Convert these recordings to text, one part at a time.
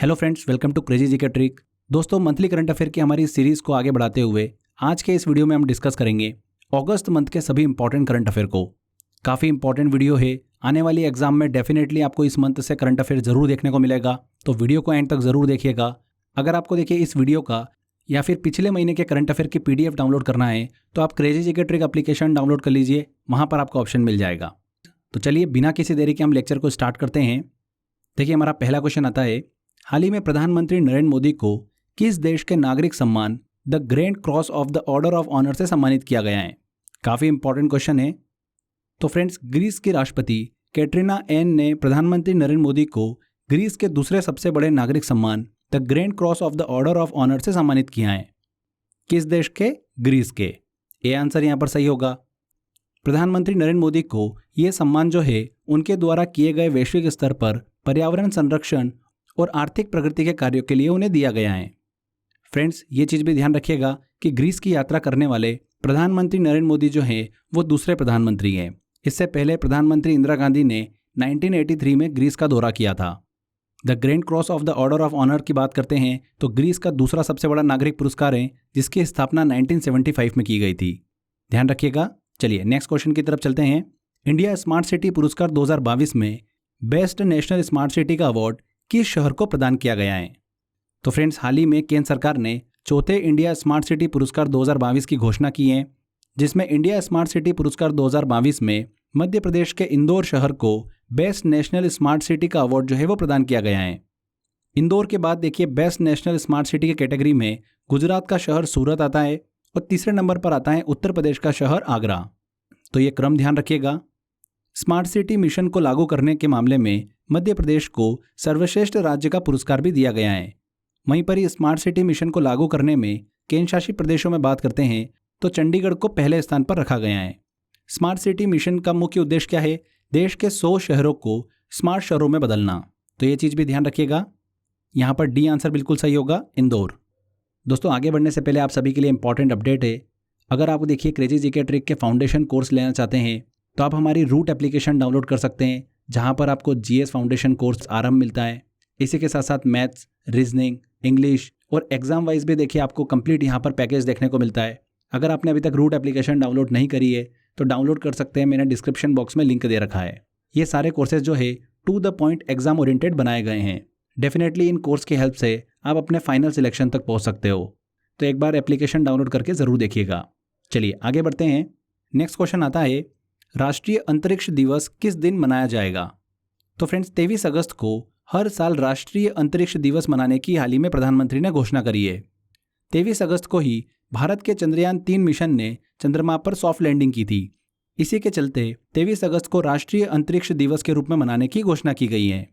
Hello friends, welcome to crazy GK trick. दोस्तों, monthly current affair की हमारी series को आगे बढ़ाते हुए आज के इस वीडियो में हम डिस्कस करेंगे अगस्त मंथ के सभी इंपॉर्टेंट करंट अफेयर को। काफ़ी इंपॉर्टेंट वीडियो है, आने वाली एग्जाम में डेफिनेटली आपको इस मंथ से करंट अफेयर जरूर देखने को मिलेगा, तो वीडियो को एंड तक जरूर देखिएगा। अगर आपको देखिए इस वीडियो का या फिर पिछले महीने के करंट अफेयर की PDF डाउनलोड करना है तो आप crazy GK trick application download कर लीजिए, वहाँ पर आपको ऑप्शन मिल जाएगा। तो चलिए बिना किसी देरी के हम लेक्चर को स्टार्ट करते हैं। देखिए हमारा पहला क्वेश्चन आता है, हाल ही में प्रधानमंत्री नरेंद्र मोदी को किस देश के नागरिक सम्मान the grand cross of the order of honour से सम्मानित किया गया है? काफ़ी इंपॉर्टेंट क्वेश्चन है। तो फ्रेंड्स, ग्रीस की राष्ट्रपति कैटरीना एन ने प्रधानमंत्री नरेंद्र मोदी को ग्रीस के दूसरे सबसे बड़े नागरिक सम्मान the grand cross of the order of honour से सम्मानित किया है। किस देश के? ग्रीस के। ये आंसर यहाँ पर सही होगा। प्रधानमंत्री नरेंद्र मोदी को ये सम्मान जो है उनके द्वारा किए गए वैश्विक स्तर पर पर्यावरण संरक्षण और आर्थिक प्रगति के कार्यों के लिए उन्हें दिया गया है। फ्रेंड्स, ये चीज़ भी ध्यान रखिएगा कि ग्रीस की यात्रा करने वाले प्रधानमंत्री नरेंद्र मोदी जो हैं वो दूसरे प्रधानमंत्री हैं। इससे पहले प्रधानमंत्री इंदिरा गांधी ने 1983 में ग्रीस का दौरा किया था। The grand cross of the order of honour की बात करते हैं तो ग्रीस का दूसरा सबसे बड़ा नागरिक पुरस्कार है, जिसकी स्थापना 1975 में की गई थी। ध्यान रखिएगा। चलिए नेक्स्ट क्वेश्चन की तरफ चलते हैं। इंडिया स्मार्ट सिटी पुरस्कार 2022 में बेस्ट नेशनल स्मार्ट सिटी का अवार्ड किस शहर को प्रदान किया गया है? तो फ्रेंड्स, हाल ही में केंद्र सरकार ने चौथे इंडिया स्मार्ट सिटी पुरस्कार 2022 की घोषणा की है, जिसमें इंडिया स्मार्ट सिटी पुरस्कार 2022 में मध्य प्रदेश के इंदौर शहर को बेस्ट नेशनल स्मार्ट सिटी का अवार्ड जो है वो प्रदान किया गया है। इंदौर के बाद देखिए बेस्ट नेशनल स्मार्ट सिटी की कैटेगरी में गुजरात का शहर सूरत आता है और तीसरे नंबर पर आता है उत्तर प्रदेश का शहर आगरा। तो ये क्रम ध्यान रखिएगा। स्मार्ट सिटी मिशन को लागू करने के मामले में मध्य प्रदेश को सर्वश्रेष्ठ राज्य का पुरस्कार भी दिया गया है। वहीं पर ही स्मार्ट सिटी मिशन को लागू करने में केंद्र शासित प्रदेशों में बात करते हैं तो चंडीगढ़ को पहले स्थान पर रखा गया है। स्मार्ट सिटी मिशन का मुख्य उद्देश्य क्या है? देश के 100 शहरों को स्मार्ट शहरों में बदलना। तो ये चीज़ भी ध्यान रखिएगा। यहाँ पर डी आंसर बिल्कुल सही होगा, इंदौर। दोस्तों, आगे बढ़ने से पहले आप सभी के लिए इंपॉर्टेंट अपडेट है। अगर आप देखिए क्रेजी जीके ट्रिक के फाउंडेशन कोर्स लेना चाहते हैं तो आप हमारी रूट एप्लीकेशन डाउनलोड कर सकते हैं, जहां पर आपको GS फाउंडेशन कोर्स आरंभ मिलता है। इसी के साथ साथ मैथ्स, रीजनिंग, इंग्लिश और एग्जाम वाइज भी देखिए आपको कंप्लीट यहां पर पैकेज देखने को मिलता है। अगर आपने अभी तक रूट एप्लीकेशन डाउनलोड नहीं करी है तो डाउनलोड कर सकते हैं, मैंने डिस्क्रिप्शन बॉक्स में लिंक दे रखा है। ये सारे कोर्सेज जो है to the point exam oriented बनाए गए हैं। डेफिनेटली इन कोर्स की हेल्प से आप अपने फाइनल सिलेक्शन तक पहुँच सकते हो, तो एक बार एप्लीकेशन डाउनलोड करके ज़रूर देखिएगा। चलिए आगे बढ़ते हैं। नेक्स्ट क्वेश्चन आता है, राष्ट्रीय अंतरिक्ष दिवस किस दिन मनाया जाएगा? तो फ्रेंड्स, 23 अगस्त को हर साल राष्ट्रीय अंतरिक्ष दिवस मनाने की हाल ही में प्रधानमंत्री ने घोषणा करी है। 23 अगस्त को ही भारत के चंद्रयान 3 मिशन ने चंद्रमा पर सॉफ्ट लैंडिंग की थी। इसी के चलते 23 अगस्त को राष्ट्रीय अंतरिक्ष दिवस के रूप में मनाने की घोषणा की गई है।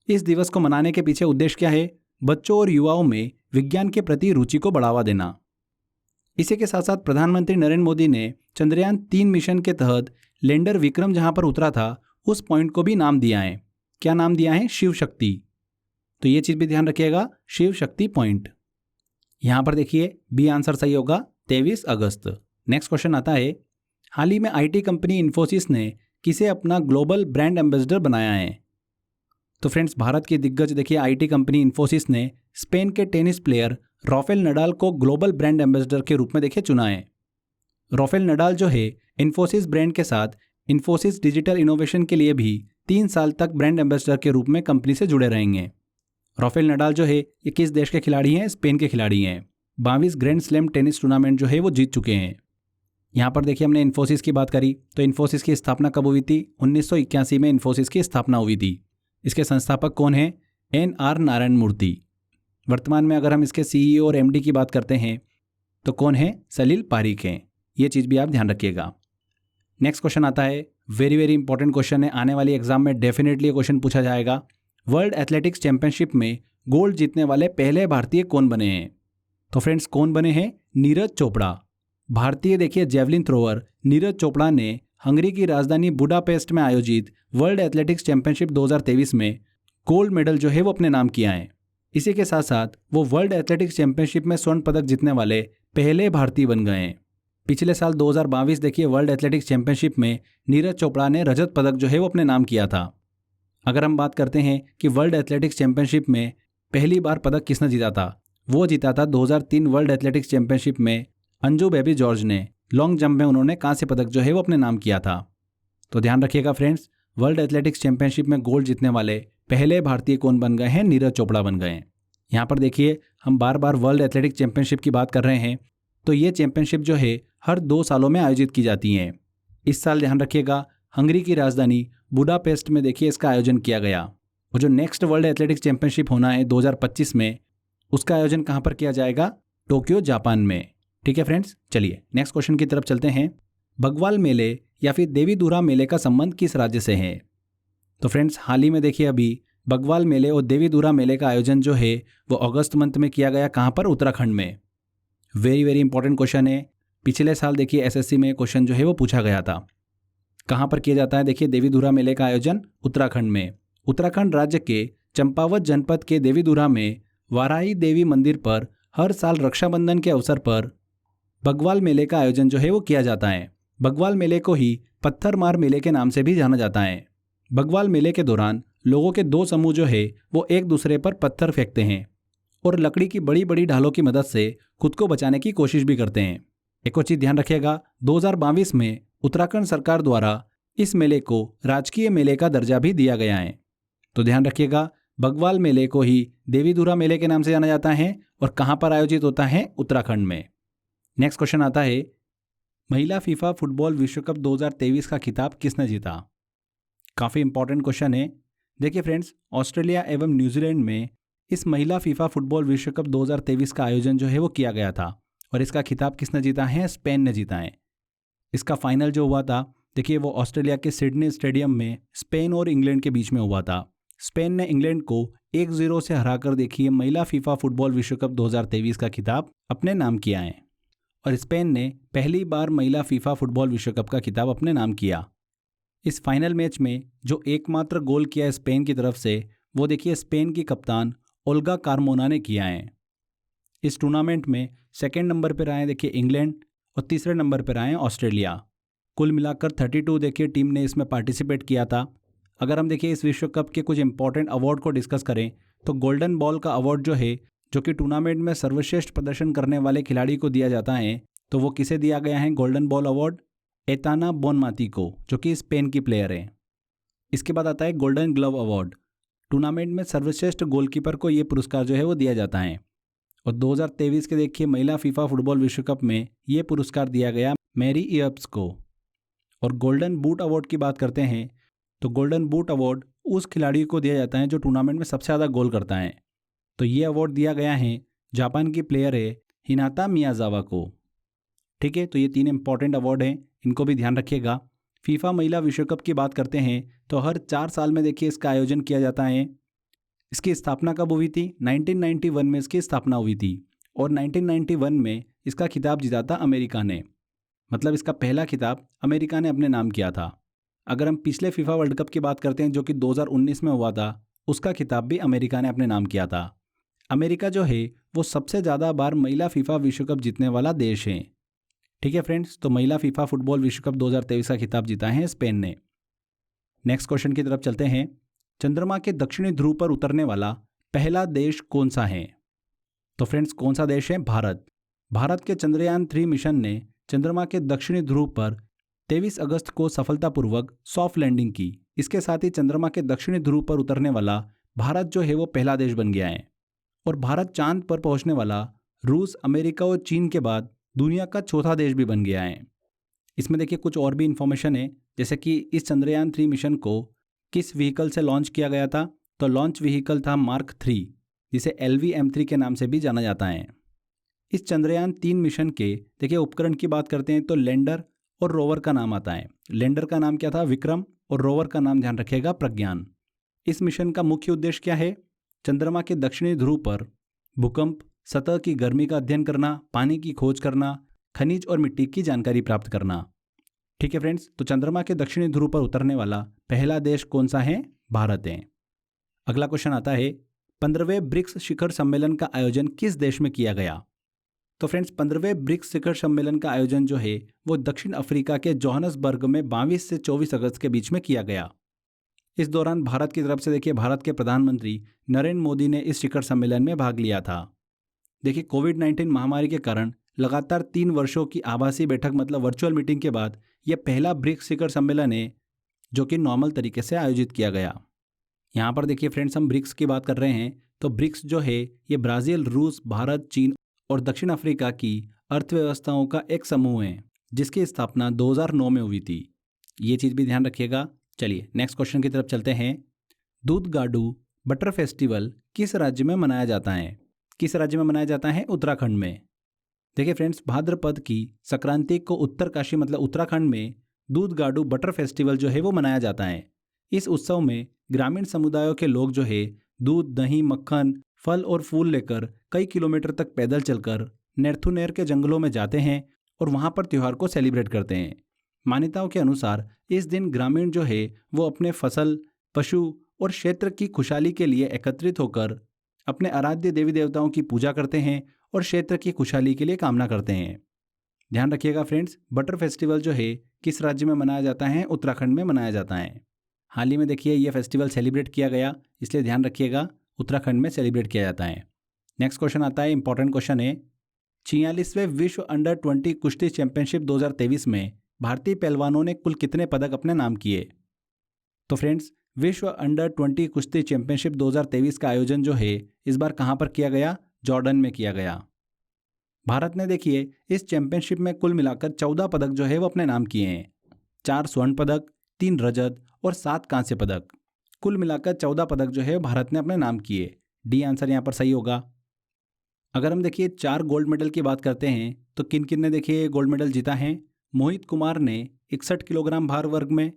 इस दिवस को मनाने के पीछे उद्देश्य क्या है? बच्चों और युवाओं में विज्ञान के प्रति रुचि को बढ़ावा देना। इसी के साथ साथ प्रधानमंत्री नरेंद्र मोदी ने चंद्रयान 3 मिशन के तहत लैंडर विक्रम जहां पर उतरा था उस पॉइंट को भी नाम दिया है। क्या नाम दिया है? शिव शक्ति। तो ये चीज़ भी ध्यान रखिएगा, शिव शक्ति पॉइंट। यहां पर देखिए बी आंसर सही होगा, 23 अगस्त। नेक्स्ट क्वेश्चन आता है, हाल ही में IT कंपनी इन्फोसिस ने किसे अपना ग्लोबल ब्रांड एम्बेसडर बनाया है? तो फ्रेंड्स, भारत की दिग्गज देखिए IT कंपनी इन्फोसिस ने स्पेन के टेनिस प्लेयर राफेल नडाल को ग्लोबल ब्रांड एम्बेसडर के रूप में देखिए चुना है। राफेल नडाल जो है इन्फोसिस ब्रांड के साथ इन्फोसिस डिजिटल इनोवेशन के लिए भी 3 साल तक ब्रांड एम्बेसडर के रूप में कंपनी से जुड़े रहेंगे। राफेल नडाल जो है ये किस देश के खिलाड़ी हैं? स्पेन के खिलाड़ी हैं। 22 ग्रैंड स्लैम टेनिस टूर्नामेंट जो है वो जीत चुके हैं। यहाँ पर देखिए हमने इन्फोसिस की बात करी तो इन्फोसिस की स्थापना कब हुई थी? 1981 में इन्फोसिस की स्थापना हुई थी। इसके संस्थापक कौन हैं? NR नारायण मूर्ति। वर्तमान में अगर हम इसके CEO और MD की बात करते हैं तो कौन है? सलील पारिक हैं। ये चीज़ भी आप ध्यान रखिएगा। नेक्स्ट क्वेश्चन आता है, वेरी वेरी इंपॉर्टेंट क्वेश्चन है, आने वाली एग्जाम में डेफिनेटली ये क्वेश्चन पूछा जाएगा। वर्ल्ड एथलेटिक्स चैंपियनशिप में गोल्ड जीतने वाले पहले भारतीय कौन बने हैं? तो फ्रेंड्स, कौन बने हैं? नीरज चोपड़ा। भारतीय देखिए जेवलिन थ्रोअर नीरज चोपड़ा ने हंगरी की राजधानी बुडापेस्ट में आयोजित वर्ल्ड एथलेटिक्स चैंपियनशिप 2023 में गोल्ड मेडल जो है वो अपने नाम किया है। इसी के साथ साथ वो वर्ल्ड एथलेटिक्स चैंपियनशिप में स्वर्ण पदक जीतने वाले पहले भारतीय बन गए हैं। पिछले साल 2022 देखिए वर्ल्ड एथलेटिक्स चैंपियनशिप में नीरज चोपड़ा ने रजत पदक जो है वो अपने नाम किया था। अगर हम बात करते हैं कि वर्ल्ड एथलेटिक्स चैंपियनशिप में पहली बार पदक किसने जीता था? वो जीता था 2003 वर्ल्ड एथलेटिक्स चैंपियनशिप में अंजू बेबी जॉर्ज ने। लॉन्ग जंप में उन्होंने कांस्य पदक जो है वो अपने नाम किया था। तो ध्यान रखिएगा फ्रेंड्स, वर्ल्ड एथलेटिक्स चैंपियनशिप में गोल्ड जीतने वाले पहले भारतीय कौन बन गए हैं? नीरज चोपड़ा बन गए हैं। यहाँ पर देखिए, हम बार बार वर्ल्ड एथलेटिक्स चैंपियनशिप की बात कर रहे हैं, तो ये चैंपियनशिप जो है हर 2 सालों में आयोजित की जाती हैं। इस साल ध्यान रखिएगा, हंगरी की राजधानी बुडापेस्ट में देखिए इसका आयोजन किया गया। और जो नेक्स्ट वर्ल्ड एथलेटिक्स चैंपियनशिप होना है 2025 में, उसका आयोजन कहाँ पर किया जाएगा? टोक्यो, जापान में। ठीक है फ्रेंड्स, चलिए नेक्स्ट क्वेश्चन की तरफ चलते हैं। बग्वाल मेले या फिर देवीधुरा मेले का संबंध किस राज्य से है? तो फ्रेंड्स, हाल ही में देखिए अभी बग्वाल मेले और देवीधुरा मेले का आयोजन जो है वो अगस्त मंथ में किया गया। कहाँ पर? उत्तराखंड में। वेरी वेरी इंपॉर्टेंट क्वेश्चन है। पिछले साल देखिए एसएससी में क्वेश्चन जो है वो पूछा गया था। कहाँ पर किया जाता है? देखिए, देवीधुरा मेले का आयोजन उत्तराखंड में। उत्तराखंड राज्य के चंपावत जनपद के देवीधुरा में वाराही देवी मंदिर पर हर साल रक्षाबंधन के अवसर पर बग्वाल मेले का आयोजन जो है वो किया जाता है। बग्वाल मेले को ही पत्थर मार मेले के नाम से भी जाना जाता है। बग्वाल मेले के दौरान लोगों के 2 समूह जो है वो एक दूसरे पर पत्थर फेंकते हैं और लकड़ी की बड़ी बड़ी ढालों की मदद से खुद को बचाने की कोशिश भी करते हैं। एक और चीज़ ध्यान रखिएगा, 2022 में उत्तराखंड सरकार द्वारा इस मेले को राजकीय मेले का दर्जा भी दिया गया है। तो ध्यान रखिएगा, बग्वाल मेले को ही देवीधुरा मेले के नाम से जाना जाता है और कहाँ पर आयोजित होता है? उत्तराखंड में। नेक्स्ट क्वेश्चन आता है, महिला फीफा फुटबॉल विश्व कप 2023 का खिताब किसने जीता? काफ़ी इंपॉर्टेंट क्वेश्चन है। देखिए फ्रेंड्स, ऑस्ट्रेलिया एवं न्यूजीलैंड में इस महिला फीफा फुटबॉल विश्व कप 2023 का आयोजन जो है वो किया गया था और इसका खिताब किसने जीता है? स्पेन ने जीता है। इसका फाइनल जो हुआ था, देखिए वो ऑस्ट्रेलिया के सिडनी स्टेडियम में स्पेन और इंग्लैंड के बीच में हुआ था। स्पेन ने इंग्लैंड को 1-0 से हराकर देखिए महिला फीफा फुटबॉल विश्व कप 2023 का खिताब अपने नाम किया है और स्पेन ने पहली बार महिला फीफा फुटबॉल विश्व कप का खिताब अपने नाम किया। इस फाइनल मैच में जो एकमात्र गोल किया है स्पेन की तरफ से, वो देखिए स्पेन की कप्तान ओल्गा कार्मोना ने किया है। इस टूर्नामेंट में सेकंड नंबर पर आए देखिए इंग्लैंड और तीसरे नंबर पर आए ऑस्ट्रेलिया। कुल मिलाकर 32 देखिए टीम ने इसमें पार्टिसिपेट किया था। अगर हम देखिए इस विश्व कप के कुछ इंपॉर्टेंट अवार्ड को डिस्कस करें तो गोल्डन बॉल का अवार्ड जो है, जो कि टूर्नामेंट में सर्वश्रेष्ठ प्रदर्शन करने वाले खिलाड़ी को दिया जाता है, तो वो किसे दिया गया है golden ball award? Aitana Bonmati को, जो कि स्पेन की प्लेयर है। इसके बाद आता है गोल्डन ग्लव अवार्ड। टूर्नामेंट में सर्वश्रेष्ठ गोलकीपर को ये पुरस्कार जो है वो दिया जाता है और 2023 के देखिए महिला फीफा फुटबॉल विश्व कप में ये पुरस्कार दिया गया मैरी इयप्स को। और गोल्डन बूट अवार्ड की बात करते हैं तो गोल्डन बूट अवार्ड उस खिलाड़ी को दिया जाता है जो टूर्नामेंट में सबसे ज़्यादा गोल करता है। तो ये अवार्ड दिया गया है जापान की प्लेयर है हिनाता मियाजावा को। ठीक है, तो ये 3 इंपॉर्टेंट अवार्ड हैं, इनको भी ध्यान रखिएगा। फीफा महिला विश्व कप की बात करते हैं तो हर 4 साल में देखिए इसका आयोजन किया जाता है। इसकी स्थापना कब हुई थी? 1991 में इसकी स्थापना हुई थी और 1991 में इसका खिताब जीता था अमेरिका ने। मतलब इसका पहला खिताब अमेरिका ने अपने नाम किया था। अगर हम पिछले फीफा वर्ल्ड कप की बात करते हैं जो कि 2019 में हुआ था, उसका खिताब भी अमेरिका ने अपने नाम किया था। अमेरिका जो है वो सबसे ज़्यादा बार महिला फीफा विश्व कप जीतने वाला देश है। ठीक है फ्रेंड्स, तो महिला फीफा फुटबॉल विश्व कप 2023 का खिताब जीता है स्पेन ने। नेक्स्ट क्वेश्चन की तरफ चलते हैं। चंद्रमा के दक्षिणी ध्रुव पर उतरने वाला पहला देश कौन सा है? तो फ्रेंड्स, कौन सा देश है? भारत। भारत के चंद्रयान 3 मिशन ने चंद्रमा के दक्षिणी ध्रुव पर 23 अगस्त को सफलतापूर्वक सॉफ्ट लैंडिंग की। इसके साथ ही चंद्रमा के दक्षिणी ध्रुव पर उतरने वाला भारत जो है वो पहला देश बन गया है और भारत चांद पर पहुंचने वाला रूस, अमेरिका और चीन के बाद दुनिया का चौथा देश भी बन गया है। इसमें देखिए कुछ और भी इंफॉर्मेशन है, जैसे कि इस चंद्रयान 3 मिशन को किस व्हीकल से लॉन्च किया गया था? तो लॉन्च व्हीकल था मार्क 3, जिसे LV-M3 के नाम से भी जाना जाता है। इस चंद्रयान 3 मिशन के देखिए उपकरण की बात करते हैं तो लैंडर और रोवर का नाम आता है। लैंडर का नाम क्या था? विक्रम, और रोवर का नाम ध्यान रखिएगा प्रज्ञान। इस मिशन का मुख्य उद्देश्य क्या है? चंद्रमा के दक्षिणी ध्रुव पर भूकंप, सतह की गर्मी का अध्ययन करना, पानी की खोज करना, खनिज और मिट्टी की जानकारी प्राप्त करना। ठीक है फ्रेंड्स, तो चंद्रमा के दक्षिणी ध्रुव पर उतरने वाला पहला देश कौन सा है? भारत है। अगला क्वेश्चन आता है, 15वें ब्रिक्स शिखर सम्मेलन का आयोजन किस देश में किया गया? तो फ्रेंड्स, 15वें ब्रिक्स शिखर सम्मेलन का आयोजन जो है वो दक्षिण अफ्रीका के जोहान्सबर्ग में 22 से 24 अगस्त के बीच में किया गया। इस दौरान भारत की तरफ से देखिए भारत के प्रधानमंत्री नरेंद्र मोदी ने इस शिखर सम्मेलन में भाग लिया था। देखिए कोविड-19 महामारी के कारण लगातार 3 वर्षों की आभासी बैठक मतलब वर्चुअल मीटिंग के बाद यह पहला ब्रिक्स शिखर सम्मेलन है जो कि नॉर्मल तरीके से आयोजित किया गया। यहाँ पर देखिए फ्रेंड्स, हम ब्रिक्स की बात कर रहे हैं तो ब्रिक्स जो है ये ब्राज़ील, रूस, भारत, चीन और दक्षिण अफ्रीका की अर्थव्यवस्थाओं का एक समूह है जिसकी स्थापना 2009 में हुई थी। ये चीज़ भी ध्यान रखिएगा। चलिए नेक्स्ट क्वेश्चन की तरफ चलते हैं। दूधगाडू बटर फेस्टिवल किस राज्य में मनाया जाता है? किस राज्य में मनाया जाता है? उत्तराखंड में। देखिए फ्रेंड्स, भाद्रपद की संक्रांति को उत्तरकाशी मतलब उत्तराखंड में दूधगाडू बटर फेस्टिवल जो है वो मनाया जाता है। इस उत्सव में ग्रामीण समुदायों के लोग जो है दूध, दही, मक्खन, फल और फूल लेकर कई किलोमीटर तक पैदल चलकर नेर्थुनेर के जंगलों में जाते हैं और वहाँ पर त्यौहार को सेलिब्रेट करते हैं। मान्यताओं के अनुसार इस दिन ग्रामीण जो है वो अपने फसल, पशु और क्षेत्र की खुशहाली के लिए एकत्रित होकर अपने आराध्य देवी देवताओं की पूजा करते हैं और क्षेत्र की खुशहाली के लिए कामना करते हैं। ध्यान रखिएगा फ्रेंड्स, बटर फेस्टिवल जो है किस राज्य में मनाया जाता है? उत्तराखंड में मनाया जाता है। हाल ही में देखिए ये फेस्टिवल सेलिब्रेट किया गया, इसलिए ध्यान रखिएगा उत्तराखंड में सेलिब्रेट किया जाता है। नेक्स्ट क्वेश्चन आता है, इंपॉर्टेंट क्वेश्चन है। 46वें विश्व अंडर 20 कुश्ती चैंपियनशिप 2023 में भारतीय पहलवानों ने कुल कितने पदक अपने नाम किए? तो फ्रेंड्स, विश्व अंडर 20 कुश्ती चैंपियनशिप 2023 का आयोजन जो है इस बार कहाँ पर किया गया? जॉर्डन में किया गया। भारत ने देखिए इस चैंपियनशिप में कुल मिलाकर 14 पदक जो है वो अपने नाम किए हैं। 4 स्वर्ण पदक, 3 रजत और 7 कांस्य पदक। कुल मिलाकर 14 पदक जो है भारत ने अपने नाम किए। डी आंसर यहाँ पर सही होगा। अगर हम देखिए 4 गोल्ड मेडल की बात करते हैं तो किन किन ने देखिए गोल्ड मेडल जीता है? मोहित कुमार ने 61 किलोग्राम भार वर्ग में,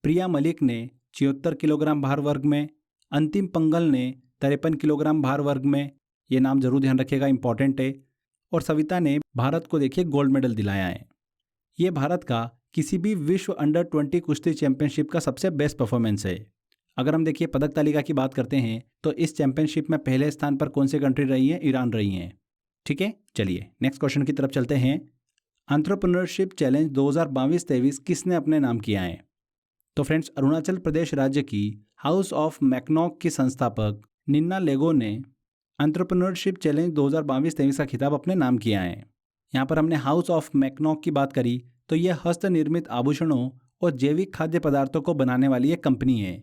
प्रिया मलिक ने 74 किलोग्राम भार वर्ग में, अंतिम पंगल ने 53 किलोग्राम भार वर्ग में। ये नाम जरूर ध्यान रखिएगा, इंपॉर्टेंट है। और सविता ने भारत को देखिए गोल्ड मेडल दिलाया है। ये भारत का किसी भी विश्व अंडर 20 कुश्ती चैंपियनशिप का सबसे बेस्ट परफॉर्मेंस है। अगर हम देखिए पदक तालिका की बात करते हैं तो इस चैंपियनशिप में पहले स्थान पर कौन सी कंट्री रही है? ईरान रही है। ठीक है, चलिए नेक्स्ट क्वेश्चन की तरफ चलते हैं। एंटरप्रेन्योरशिप चैलेंज 2022-23 किसने अपने नाम किया है? तो फ्रेंड्स, अरुणाचल प्रदेश राज्य की हाउस ऑफ मैकनॉक की संस्थापक निन्ना लेगो ने एंटरप्रेन्योरशिप चैलेंज 2022-23 का खिताब अपने नाम किया है। यहाँ पर हमने हाउस ऑफ मैकनॉक की बात करी तो यह हस्तनिर्मित आभूषणों और जैविक खाद्य पदार्थों को बनाने वाली एक कंपनी है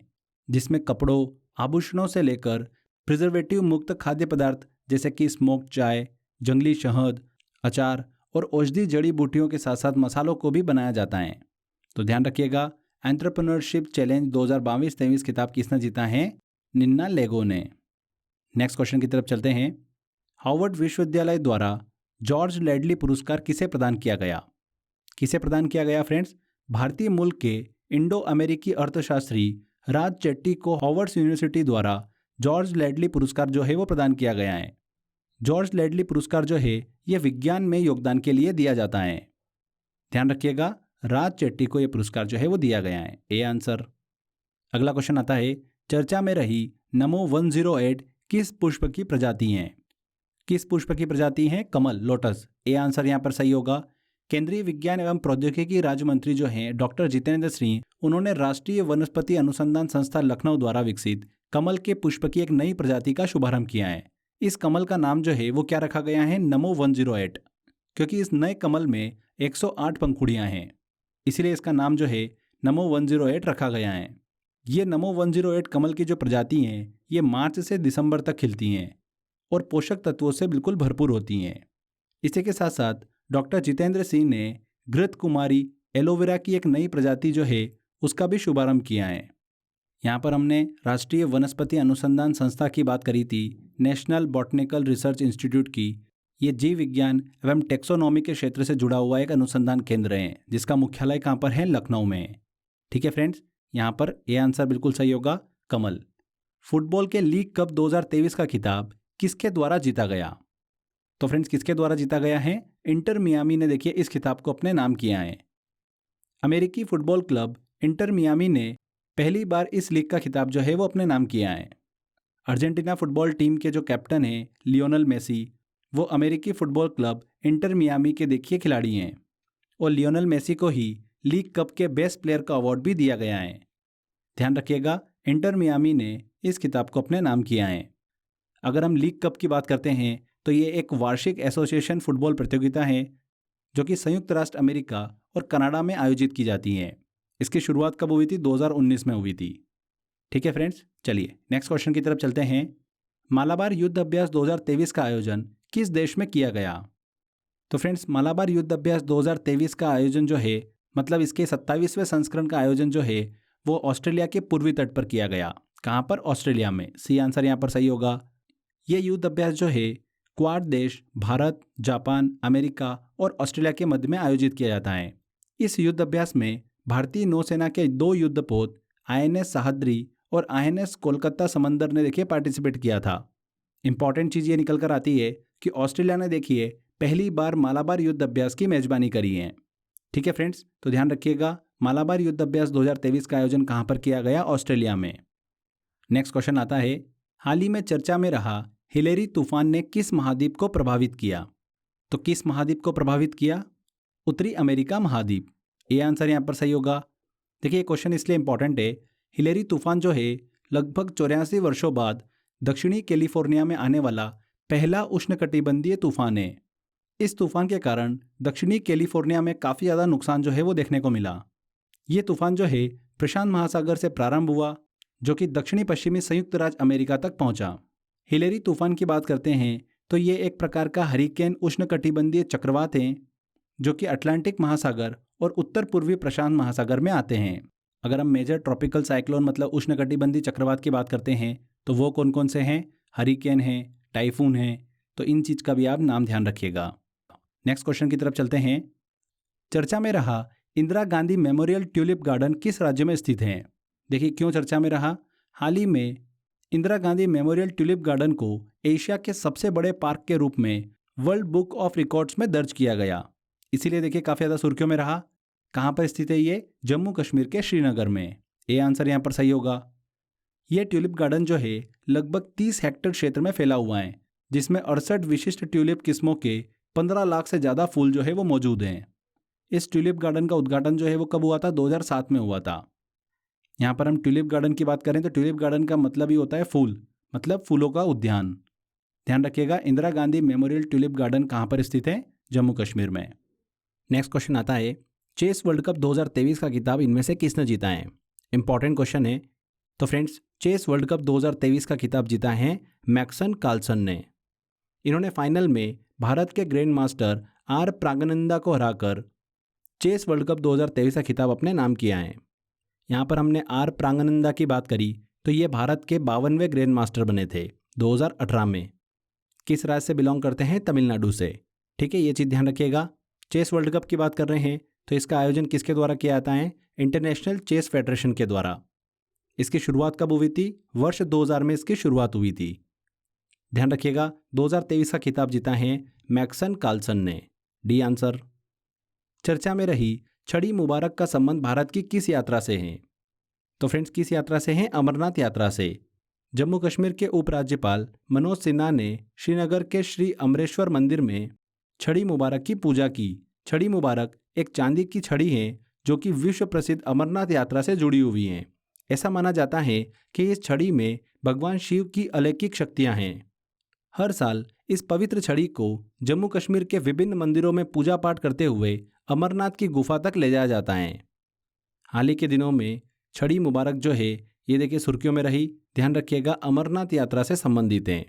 जिसमें कपड़ों, आभूषणों से लेकर प्रिजर्वेटिव मुक्त खाद्य पदार्थ जैसे कि स्मोक्ड चाय, जंगली शहद, अचार और औषधि जड़ी बूटियों के साथ साथ मसालों को भी बनाया जाता है। तो ध्यान रखिएगा, एंटरप्रेन्योरशिप चैलेंज 2022-23 खिताब किसने जीता है? निन्ना लेगो ने। नेक्स्ट क्वेश्चन की तरफ चलते हैं। हार्वर्ड विश्वविद्यालय द्वारा जॉर्ज लैडली पुरस्कार किसे प्रदान किया गया? किसे प्रदान किया गया फ्रेंड्स? भारतीय मूल के इंडो अमेरिकी अर्थशास्त्री राज चेट्टी को हार्वर्ड यूनिवर्सिटी द्वारा जॉर्ज लैडली पुरस्कार जो है वो प्रदान किया गया है। जॉर्ज लैडली पुरस्कार जो है ये विज्ञान में योगदान के लिए दिया जाता है। ध्यान रखिएगा, राज चेट्टी को यह पुरस्कार जो है वो दिया गया है। A answer. अगला क्वेश्चन आता है, चर्चा में रही नमो 108 किस पुष्प की प्रजाति है? किस पुष्प की प्रजाति है? कमल, लोटस। ए आंसर यहाँ पर सही होगा। केंद्रीय विज्ञान एवं प्रौद्योगिकी राज्य मंत्री जो हैं डॉक्टर जितेंद्र सिंह, उन्होंने राष्ट्रीय वनस्पति अनुसंधान संस्था लखनऊ द्वारा विकसित कमल के पुष्प की एक नई प्रजाति का शुभारंभ किया है। इस कमल का नाम जो है वो क्या रखा गया है? नमो 108, क्योंकि इस नए कमल में 108 पंखुड़ियां हैं, इसलिए इसका नाम जो है नमो 108 रखा गया है। ये नमो 108 कमल की जो प्रजाति हैं ये मार्च से दिसंबर तक खिलती हैं और पोषक तत्वों से बिल्कुल भरपूर होती हैं। इसी के साथ साथ डॉक्टर जितेंद्र सिंह ने घृत कुमारी एलोवेरा की एक नई प्रजाति जो है उसका भी शुभारंभ किया है। यहाँ पर हमने राष्ट्रीय वनस्पति अनुसंधान संस्था की बात करी थी, नेशनल बॉटनिकल रिसर्च इंस्टीट्यूट की। ये जीव विज्ञान एवं टेक्सोनॉमी के क्षेत्र से जुड़ा हुआ एक अनुसंधान केंद्र है जिसका मुख्यालय कहाँ पर है? लखनऊ में। ठीक है फ्रेंड्स, यहाँ पर ए आंसर बिल्कुल सही होगा, कमल। फुटबॉल के लीग कप 2023 का खिताब किसके द्वारा जीता गया? तो फ्रेंड्स, किसके द्वारा जीता गया है? इंटर मियामी ने देखिए इस खिताब को अपने नाम किया है। अमेरिकी फुटबॉल क्लब इंटर मियामी ने पहली बार इस लीग का खिताब जो है वो अपने नाम किया है। अर्जेंटीना फुटबॉल टीम के जो कैप्टन हैं लियोनल मेसी, वो अमेरिकी फुटबॉल क्लब इंटर मियामी के देखिए खिलाड़ी हैं और लियोनल मेसी को ही लीग कप के बेस्ट प्लेयर का अवार्ड भी दिया गया है। ध्यान रखिएगा, इंटर मियामी ने इस किताब को अपने नाम किया है। अगर हम लीग कप की बात करते हैं तो ये एक वार्षिक एसोसिएशन फुटबॉल प्रतियोगिता है जो कि संयुक्त राष्ट्र अमेरिका और कनाडा में आयोजित की जाती है। इसकी शुरुआत कब हुई थी? 2019 में हुई थी। ठीक है फ्रेंड्स, चलिए नेक्स्ट क्वेश्चन की तरफ चलते हैं। मालाबार युद्ध अभ्यास 2023 का आयोजन किस देश में किया गया? तो फ्रेंड्स, मालाबार युद्ध अभ्यास 2023 का आयोजन जो है, मतलब इसके 27वें संस्करण का आयोजन जो है वो ऑस्ट्रेलिया के पूर्वी तट पर किया गया। कहाँ पर? ऑस्ट्रेलिया में। सी आंसर यहाँ पर सही होगा। ये युद्ध अभ्यास जो है क्वाड देश भारत, जापान, अमेरिका और ऑस्ट्रेलिया के मध्य में आयोजित किया जाता है। इस युद्ध अभ्यास में भारतीय नौसेना के 2 युद्धपोत INS सह्याद्री और INS कोलकाता समंदर ने देखिए पार्टिसिपेट किया था। इंपॉर्टेंट चीज़ ये निकल कर आती है कि ऑस्ट्रेलिया ने देखिए पहली बार मालाबार युद्ध अभ्यास की मेजबानी करी है। ठीक है फ्रेंड्स, तो ध्यान रखिएगा, मालाबार युद्ध अभ्यास 2023 का आयोजन कहाँ पर किया गया? ऑस्ट्रेलिया में। नेक्स्ट क्वेश्चन आता है, हाल ही में चर्चा में रहा हिलेरी तूफान ने किस महाद्वीप को प्रभावित किया? तो किस महाद्वीप को प्रभावित किया? उत्तरी अमेरिका महाद्वीप। ये आंसर यहाँ पर सही होगा। देखिए क्वेश्चन इसलिए इंपॉर्टेंट है, हिलेरी तूफान जो है लगभग 84 वर्षों बाद दक्षिणी कैलिफोर्निया में आने वाला पहला उष्णकटिबंधीय तूफान है। इस तूफान के कारण दक्षिणी कैलिफोर्निया में काफ़ी ज़्यादा नुकसान जो है वो देखने को मिला। ये तूफान जो है प्रशांत महासागर से प्रारंभ हुआ जो कि दक्षिणी पश्चिमी संयुक्त राज्य अमेरिका तक पहुंचा। हिलेरी तूफान की बात करते हैं तो ये एक प्रकार का हरिकेन उष्णकटिबंधीय चक्रवात है जो कि अटलांटिक महासागर और उत्तर पूर्वी प्रशांत महासागर में आते हैं। अगर हम मेजर ट्रॉपिकल साइक्लोन मतलब उष्णकटिबंधीय चक्रवात की बात करते हैं तो वो कौन कौन से हैं? हरिकेन है, टाइफून है, तो इन चीज़ का भी आप नाम ध्यान रखिएगा। नेक्स्ट क्वेश्चन की तरफ चलते हैं। चर्चा में रहा Indira Gandhi memorial tulip garden किस राज्य में स्थित है? देखिए क्यों चर्चा में रहा। हाल ही में Indira Gandhi memorial tulip garden को एशिया के सबसे बड़े पार्क के रूप में वर्ल्ड बुक ऑफ रिकॉर्ड्स में दर्ज किया गया, इसीलिए देखिए काफ़ी ज़्यादा सुर्खियों में रहा। कहाँ पर स्थित है ये? जम्मू कश्मीर के श्रीनगर में। ये आंसर यहाँ पर सही होगा। यह ट्यूलिप गार्डन जो है लगभग 30 हेक्टेयर क्षेत्र में फैला हुआ है जिसमें 68 विशिष्ट ट्यूलिप किस्मों के 15 लाख से ज़्यादा फूल जो है वो मौजूद हैं। इस ट्यूलिप गार्डन का उद्घाटन जो है वो कब हुआ था? 2007 में हुआ था। यहाँ पर हम ट्यूलिप गार्डन की बात करें तो ट्यूलिप गार्डन का मतलब ही होता है फूल, मतलब फूलों का उद्यान। ध्यान रखिएगा, Indira Gandhi memorial tulip garden कहाँ पर स्थित है? जम्मू कश्मीर में। नेक्स्ट क्वेश्चन आता है, चेस वर्ल्ड कप 2023 का खिताब इनमें से किसने जीता है? इंपॉर्टेंट क्वेश्चन है। तो फ्रेंड्स, चेस वर्ल्ड कप 2023 का खिताब जीता है मैग्नस कार्लसन ने। इन्होंने फाइनल में भारत के ग्रैंड मास्टर R प्रागनंदा को हराकर चेस वर्ल्ड कप 2023 का खिताब अपने नाम किया है। यहाँ पर हमने R प्रागनंदा की बात करी तो ये भारत के 52वें ग्रैंड मास्टर बने थे 2018 में। किस राज्य से बिलोंग करते हैं? तमिलनाडु से। ठीक है, ये चीज़ ध्यान रखिएगा। चेस वर्ल्ड कप की बात कर रहे हैं तो इसका आयोजन किसके द्वारा किया जाता है? इंटरनेशनल चेस फेडरेशन के द्वारा। इसकी शुरुआत कब हुई थी? वर्ष 2000 में इसकी शुरुआत हुई थी। ध्यान रखिएगा, 2023 का खिताब जीता है मैग्नस कार्लसन ने। D answer. चर्चा में रही छड़ी मुबारक का संबंध भारत की किस यात्रा से है? तो फ्रेंड्स, किस यात्रा से है? अमरनाथ यात्रा से। जम्मू कश्मीर के उपराज्यपाल मनोज सिन्हा ने श्रीनगर के श्री अमरेश्वर मंदिर में छड़ी मुबारक की पूजा की। छड़ी मुबारक एक चांदी की छड़ी है जो कि विश्व प्रसिद्ध अमरनाथ यात्रा से जुड़ी हुई हैं। ऐसा माना जाता है कि इस छड़ी में भगवान शिव की अलौकिक शक्तियां हैं। हर साल इस पवित्र छड़ी को जम्मू कश्मीर के विभिन्न मंदिरों में पूजा पाठ करते हुए अमरनाथ की गुफा तक ले जाया जाता है। हाल ही के दिनों में छड़ी मुबारक जो है ये देखिए सुर्खियों में रही। ध्यान रखिएगा, अमरनाथ यात्रा से संबंधित है।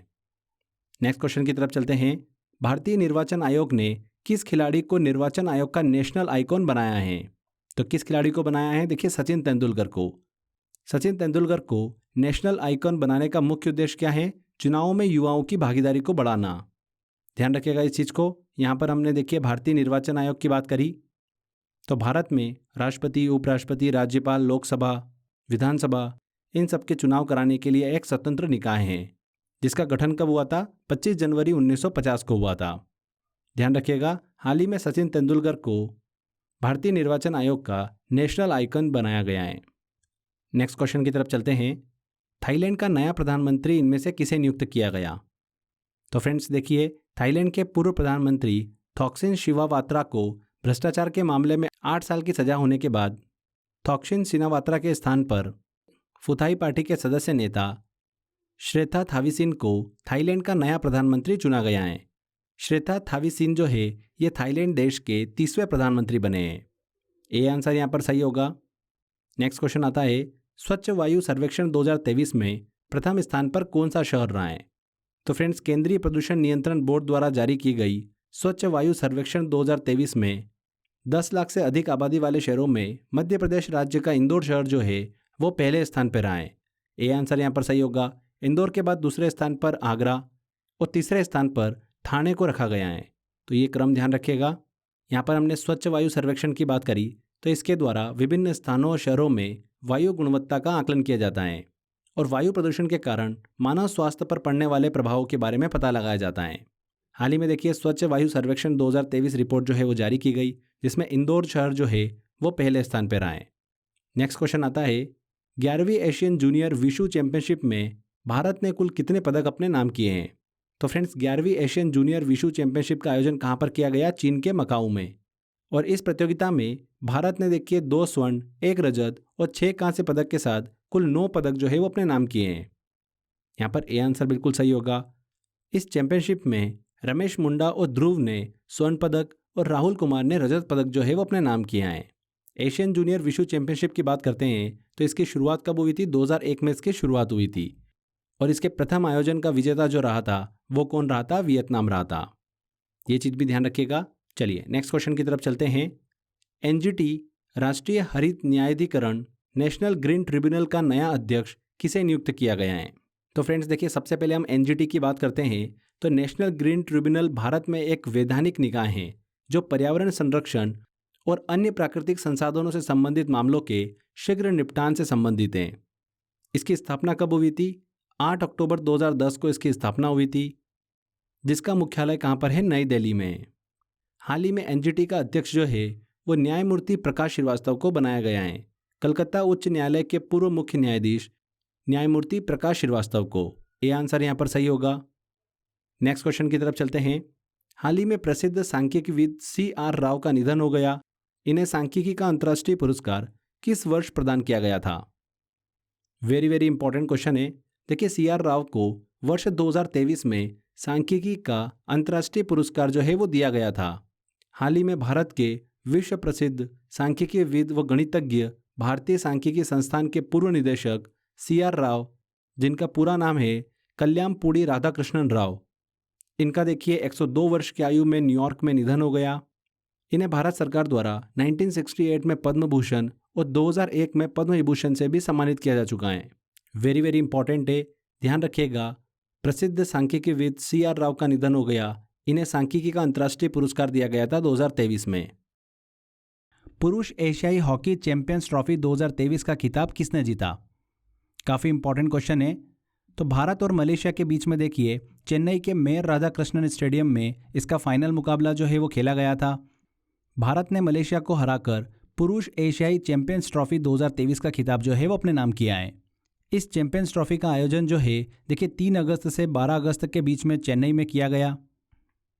नेक्स्ट क्वेश्चन की तरफ चलते हैं। भारतीय निर्वाचन आयोग ने किस खिलाड़ी को निर्वाचन आयोग का नेशनल आइकॉन बनाया है? तो किस खिलाड़ी को बनाया है? देखिए सचिन तेंदुलकर को। सचिन तेंदुलकर को नेशनल आइकॉन बनाने का मुख्य उद्देश्य क्या है? चुनावों में युवाओं की भागीदारी को बढ़ाना। ध्यान रखिएगा इस चीज़ को। यहाँ पर हमने देखिए भारतीय निर्वाचन आयोग की बात करी तो भारत में राष्ट्रपति, उपराष्ट्रपति, राज्यपाल, लोकसभा, विधानसभा इन सब के चुनाव कराने के लिए एक स्वतंत्र निकाय है जिसका गठन कब हुआ था? 25 जनवरी 1950 को हुआ था। ध्यान रखिएगा, हाल ही में सचिन तेंदुलकर को भारतीय निर्वाचन आयोग का नेशनल आइकन बनाया गया है। नेक्स्ट क्वेश्चन की तरफ चलते हैं। थाईलैंड का नया प्रधानमंत्री इनमें से किसे नियुक्त किया गया? तो फ्रेंड्स देखिए, थाईलैंड के पूर्व प्रधानमंत्री थॉक्सिन शिनावात्रा को भ्रष्टाचार के मामले में 8 साल की सजा होने के बाद थॉक्सिन शिनावात्रा के स्थान पर फुथाई पार्टी के सदस्य नेता श्रेथा थाविसिन को थाईलैंड का नया प्रधानमंत्री चुना गया है। श्रेथा थाविसिन जो है ये थाईलैंड देश के 30वें प्रधानमंत्री बने हैं। ए आंसर यहाँ पर सही होगा। नेक्स्ट क्वेश्चन आता है, स्वच्छ वायु सर्वेक्षण 2023 में प्रथम स्थान पर कौन सा शहर रहा है? तो फ्रेंड्स, केंद्रीय प्रदूषण नियंत्रण बोर्ड द्वारा जारी की गई स्वच्छ वायु सर्वेक्षण 2023 में 10 लाख से अधिक आबादी वाले शहरों में मध्य प्रदेश राज्य का इंदौर शहर जो है वो पहले स्थान पर रहा है। ए आंसर यहाँ पर सही होगा। इंदौर के बाद दूसरे स्थान पर आगरा और तीसरे स्थान पर ठाणे को रखा गया है। तो ये क्रम ध्यान रखिएगा। यहाँ पर हमने स्वच्छ वायु सर्वेक्षण की बात करी, तो इसके द्वारा विभिन्न स्थानों और शहरों में वायु गुणवत्ता का आकलन किया जाता है और वायु प्रदूषण के कारण मानव स्वास्थ्य पर पड़ने वाले प्रभावों के बारे में पता लगाया जाता है। हाल ही में देखिए स्वच्छ वायु सर्वेक्षण 2023 रिपोर्ट जो है वो जारी की गई, जिसमें इंदौर शहर जो है वो पहले स्थान पर रहा है। नेक्स्ट क्वेश्चन आता है, 11वीं एशियन जूनियर विशु चैंपियनशिप में भारत ने कुल कितने पदक अपने नाम किए हैं? तो फ्रेंड्स, 11वीं एशियन जूनियर विशु चैंपियनशिप का आयोजन कहाँ पर किया गया? चीन के मकाऊ में। और इस प्रतियोगिता में भारत ने देखिए 2 स्वर्ण, 1 रजत और 6 कांस्य पदक के साथ कुल 9 पदक जो है वो अपने नाम किए हैं। यहाँ पर ए आंसर बिल्कुल सही होगा। इस चैंपियनशिप में रमेश मुंडा और ध्रुव ने स्वर्ण पदक और राहुल कुमार ने रजत पदक जो है वो अपने नाम किए हैं। एशियन जूनियर विशु चैंपियनशिप की बात करते हैं तो इसकी शुरुआत कब हुई थी? 2001 में इसकी शुरुआत हुई थी और इसके प्रथम आयोजन का विजेता जो रहा था वो कौन रहा था? वियतनाम रहा था। ये चीज़ भी ध्यान रखिएगा। चलिए नेक्स्ट क्वेश्चन की तरफ चलते हैं। एनजीटी राष्ट्रीय हरित न्यायाधिकरण नेशनल ग्रीन ट्रिब्यूनल का नया अध्यक्ष किसे नियुक्त किया गया है? तो फ्रेंड्स देखिए, सबसे पहले हम एनजीटी की बात करते हैं तो नेशनल ग्रीन ट्रिब्यूनल भारत में एक वैधानिक निकाय है जो पर्यावरण संरक्षण और अन्य प्राकृतिक संसाधनों से संबंधित मामलों के शीघ्र निपटान से संबंधित हैं। इसकी स्थापना कब हुई थी? 8 अक्टूबर 2010 को इसकी स्थापना हुई थी, जिसका मुख्यालय कहाँ पर है? नई दिल्ली में। हाल ही में एनजीटी का अध्यक्ष जो है वो न्यायमूर्ति प्रकाश श्रीवास्तव को बनाया गया है। कलकत्ता उच्च न्यायालय के पूर्व मुख्य न्यायाधीश न्यायमूर्ति प्रकाश श्रीवास्तव को। ये आंसर यहाँ पर सही होगा। नेक्स्ट क्वेश्चन की तरफ चलते हैं। हाल ही में प्रसिद्ध सांख्यिकीविद CR राव का निधन हो गया। इन्हें सांख्यिकी का अंतर्राष्ट्रीय पुरस्कार किस वर्ष प्रदान किया गया था? वेरी वेरी इंपॉर्टेंट क्वेश्चन है। देखिए, CR राव को वर्ष 2023 में सांख्यिकी का अंतर्राष्ट्रीय पुरस्कार जो है वो दिया गया था। हाल ही में भारत के विश्व प्रसिद्ध सांख्यिकीविद व गणितज्ञ भारतीय सांख्यिकी संस्थान के पूर्व निदेशक CR राव, जिनका पूरा नाम है कल्याणपुड़ी राधाकृष्णन राव, इनका देखिए 102 वर्ष की आयु में न्यूयॉर्क में निधन हो गया। इन्हें भारत सरकार द्वारा 1968 में पद्म भूषण और 2001 में पद्म विभूषण से भी सम्मानित किया जा चुका है। वेरी वेरी इंपॉर्टेंट है, ध्यान रखिएगा। प्रसिद्ध सांख्यिकीविद CR राव का निधन हो गया। इन्हें सांख्यिकी का अंतर्राष्ट्रीय पुरस्कार दिया गया था 2023 में। पुरुष एशियाई हॉकी चैंपियंस ट्रॉफी 2023 का खिताब किसने जीता? काफ़ी इंपॉर्टेंट क्वेश्चन है। तो भारत और मलेशिया के बीच में देखिए चेन्नई के मेयर राधाकृष्णन स्टेडियम में इसका फाइनल मुकाबला जो है वो खेला गया था। भारत ने मलेशिया को हराकर पुरुष एशियाई चैंपियंस ट्रॉफी 2023 का खिताब जो है वो अपने नाम किया है। इस चैंपियंस ट्रॉफी का आयोजन जो है देखिए 3 अगस्त से 12 अगस्त के बीच में चेन्नई में किया गया,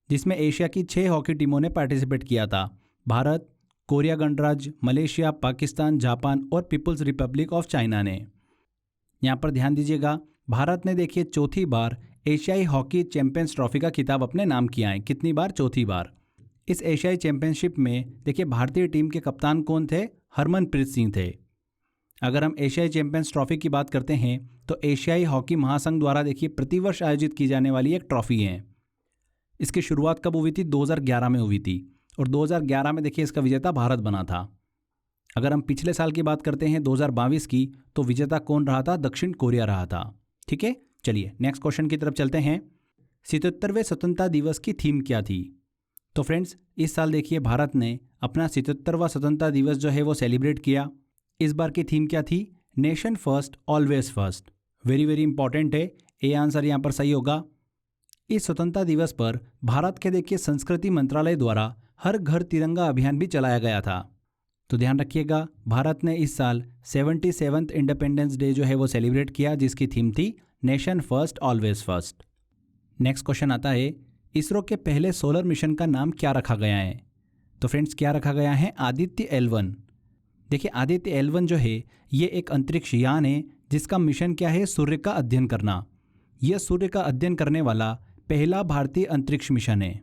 जिसमें एशिया की 6 हॉकी टीमों ने पार्टिसिपेट किया था। भारत, कोरिया गणराज्य, मलेशिया, पाकिस्तान, जापान और पीपुल्स रिपब्लिक ऑफ चाइना ने। यहाँ पर ध्यान दीजिएगा, भारत ने देखिए चौथी बार एशियाई हॉकी चैंपियंस ट्रॉफी का खिताब अपने नाम किया है। कितनी बार? चौथी बार। इस एशियाई चैंपियनशिप में देखिए भारतीय टीम के कप्तान कौन थे? हरमनप्रीत सिंह थे। अगर हम एशियाई चैंपियंस ट्रॉफी की बात करते हैं तो एशियाई हॉकी महासंघ द्वारा देखिए प्रतिवर्ष आयोजित की जाने वाली एक ट्रॉफी है। इसकी शुरुआत कब हुई थी? 2011 में हुई थी और 2011 में देखिए इसका विजेता भारत बना था। अगर हम पिछले साल की बात करते हैं 2022 की, तो विजेता कौन रहा था? दक्षिण कोरिया रहा था। ठीक है, चलिए नेक्स्ट क्वेश्चन की तरफ चलते हैं। 77वें स्वतंत्रता दिवस की थीम क्या थी? तो फ्रेंड्स, इस साल देखिए भारत ने अपना 77वां स्वतंत्रता दिवस जो है वो सेलिब्रेट किया। इस बार की थीम क्या थी? Nation first always first. Very very important है, ए आंसर यहाँ पर सही होगा। इस स्वतंत्रता दिवस पर भारत के देखिए संस्कृति मंत्रालय द्वारा हर घर तिरंगा अभियान भी चलाया गया था। तो ध्यान रखिएगा, भारत ने इस साल 77th इंडिपेंडेंस डे जो है वो सेलिब्रेट किया, जिसकी थीम थी nation first always first. Next question आता है, इसरो के पहले सोलर मिशन का नाम क्या रखा गया है? तो फ्रेंड्स, क्या रखा गया है? आदित्य L1। देखिए आदित्य L1 जो है ये एक अंतरिक्ष यान है जिसका मिशन क्या है, सूर्य का अध्ययन करना। यह सूर्य का अध्ययन करने वाला पहला भारतीय अंतरिक्ष मिशन है।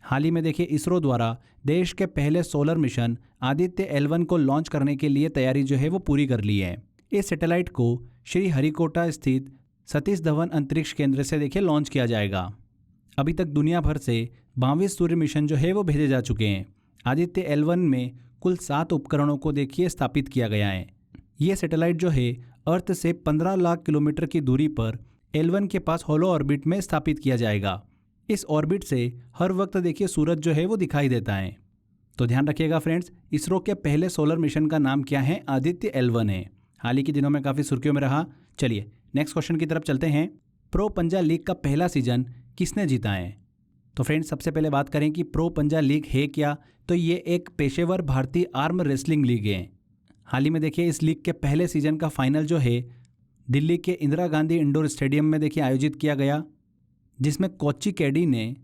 हाल ही में देखिए इसरो द्वारा देश के पहले सोलर मिशन आदित्य L1 को लॉन्च करने के लिए तैयारी जो है वो पूरी कर ली है। इस सैटेलाइट को श्री हरिकोटा स्थित सतीश धवन अंतरिक्ष केंद्र से देखिए लॉन्च किया जाएगा। अभी तक दुनिया भर से 22 सूर्य मिशन जो है वो भेजे जा चुके हैं। आदित्य L1 में कुल 7 उपकरणों को देखिए स्थापित किया गया है। ये सैटेलाइट जो है अर्थ से 15 लाख किलोमीटर की दूरी पर L1 के पास होलो ऑर्बिट में स्थापित किया जाएगा। इस ऑर्बिट से हर वक्त देखिए सूरज जो है वो दिखाई देता है। तो ध्यान रखिएगा फ्रेंड्स, इसरो के पहले सोलर मिशन का नाम क्या है, आदित्य L1 है। हाल ही के दिनों में काफ़ी सुर्खियों में रहा। चलिए नेक्स्ट क्वेश्चन की तरफ चलते हैं। प्रो पंजा लीग का पहला सीजन किसने जीता है? तो फ्रेंड्स सबसे पहले बात करें कि प्रो पंजा लीग है क्या, तो ये एक पेशेवर भारतीय आर्म रेसलिंग लीग है। हाल ही में देखिए इस लीग के पहले सीजन का फाइनल जो है दिल्ली के इंदिरा गांधी इंडोर स्टेडियम में देखिए आयोजित किया गया, जिसमें कोच्चि कैडी ने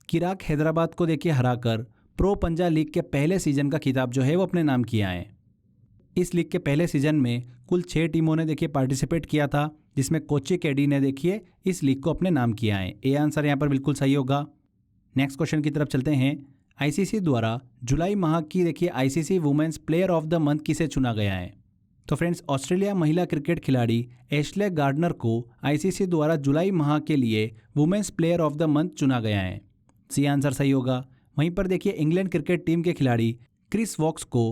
किराक हैदराबाद को देखिए हराकर प्रो पंजा लीग के पहले सीजन का खिताब जो है वो अपने नाम किया है। इस लीग के पहले सीजन में कुल 6 टीमों ने देखिए पार्टिसिपेट किया था, जिसमें कोच्चि कैडी ने देखिए इस लीग को अपने नाम किया है। ए आंसर यहाँ पर बिल्कुल सही होगा। नेक्स्ट क्वेश्चन की तरफ चलते हैं। आईसीसी द्वारा जुलाई माह की देखिए ICC women's player of the month किसे चुना गया है? तो फ्रेंड्स ऑस्ट्रेलिया महिला क्रिकेट खिलाड़ी एशले गार्डनर को आईसीसी द्वारा जुलाई माह के लिए women's player of the month चुना गया है। सी आंसर सही होगा। वहीं पर देखिए इंग्लैंड क्रिकेट टीम के खिलाड़ी क्रिस वॉक्स को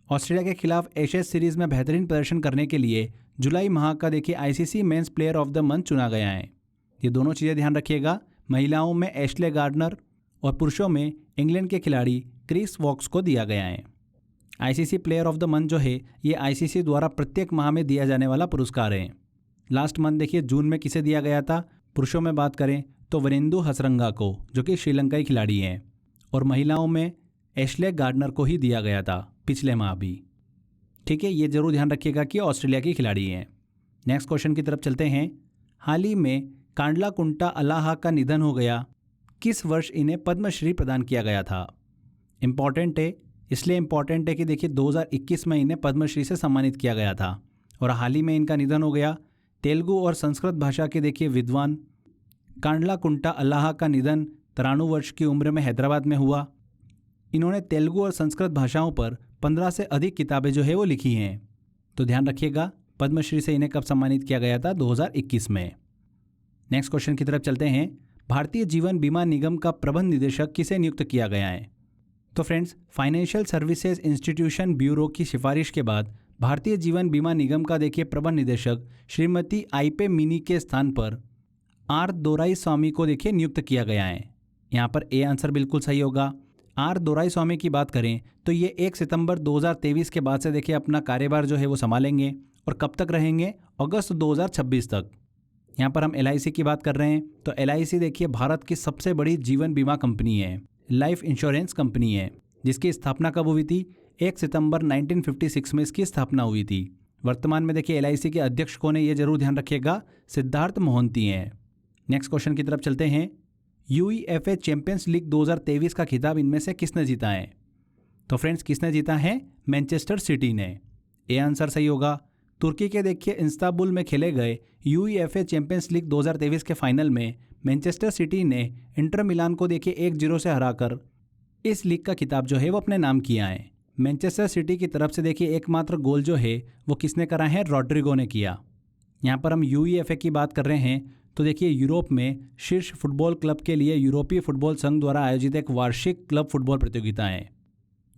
ऑस्ट्रेलिया के खिलाफ एशेज सीरीज में बेहतरीन प्रदर्शन करने के लिए जुलाई माह का देखिए ICC men's player of the month चुना गया है। ये दोनों चीज़ें ध्यान रखिएगा, महिलाओं में एशले गार्डनर और पुरुषों में इंग्लैंड के खिलाड़ी क्रिस वॉक्स को दिया गया है। ICC player of the month जो है ये आईसीसी द्वारा प्रत्येक माह में दिया जाने वाला पुरस्कार है। लास्ट मंथ देखिए जून में किसे दिया गया था? पुरुषों में बात करें तो वरेंदु हसरंगा को, जो कि श्रीलंकाई खिलाड़ी हैं, और महिलाओं में एशले गार्डनर को ही दिया गया था पिछले माह भी। ठीक है, ये जरूर ध्यान रखिएगा कि ऑस्ट्रेलिया की खिलाड़ी हैं। नेक्स्ट क्वेश्चन की तरफ चलते हैं। हाल ही में कांडला कुंटा अल्लाहा का निधन हो गया। किस वर्ष इन्हें पद्मश्री प्रदान किया गया था? इम्पॉर्टेंट है, इसलिए इम्पॉर्टेंट है कि देखिए 2021 में इन्हें पद्मश्री से सम्मानित किया गया था और हाल ही में इनका निधन हो गया। तेलुगु और संस्कृत भाषा के देखिए विद्वान कांडला कुंटा अल्लाहा का निधन 93 वर्ष की उम्र में हैदराबाद में हुआ। इन्होंने तेलुगु और संस्कृत भाषाओं पर 15 से अधिक किताबें जो है वो लिखी हैं। तो ध्यान रखिएगा पद्मश्री से इन्हें कब सम्मानित किया गया था? 2021 में। नेक्स्ट क्वेश्चन की तरफ चलते हैं। भारतीय जीवन बीमा निगम का प्रबंध निदेशक किसे नियुक्त किया गया है? तो friends financial services institution bureau की सिफारिश के बाद भारतीय जीवन बीमा निगम का देखिए प्रबंध निदेशक श्रीमती आईपे मिनी के स्थान पर आर दोराईस्वामी को देखिए नियुक्त किया गया है। यहाँ पर ए आंसर बिल्कुल सही होगा। आर दोराईस्वामी की बात करें तो ये 1 सितंबर 2023 के बाद से देखिए अपना कार्यभार जो है वो संभालेंगे और कब तक रहेंगे? अगस्त 2026 तक। यहाँ पर हम LIC की बात कर रहे हैं तो LIC देखिए भारत की सबसे बड़ी जीवन बीमा कंपनी है, लाइफ इंश्योरेंस कंपनी है, जिसकी स्थापना कब हुई थी? 1 सितंबर 1956 में इसकी स्थापना हुई थी। वर्तमान में देखिए LIC के अध्यक्ष कौन है, ये जरूर ध्यान रखिएगा, सिद्धार्थ मोहंती हैं। नेक्स्ट क्वेश्चन की तरफ चलते हैं। UEFA चैंपियंस लीग 2023 का खिताब इनमें से किसने जीता है? तो फ्रेंड्स किसने जीता है? मैनचेस्टर सिटी ने। ए आंसर सही होगा। तुर्की के देखिए इस्तांबुल में खेले गए UEFA चैंपियंस लीग 2023 के फाइनल में मैनचेस्टर सिटी ने इंटर मिलान को देखिए 1-0 से हराकर इस लीग का खिताब जो है वो अपने नाम किया है। मैनचेस्टर सिटी की तरफ से देखिए एकमात्र गोल जो है वो किसने करा है? रॉड्रिगो ने किया। यहाँ पर हम UEFA की बात कर रहे हैं तो देखिए यूरोप में शीर्ष फुटबॉल क्लब के लिए यूरोपीय फुटबॉल संघ द्वारा आयोजित एक वार्षिक क्लब फुटबॉल प्रतियोगिता है,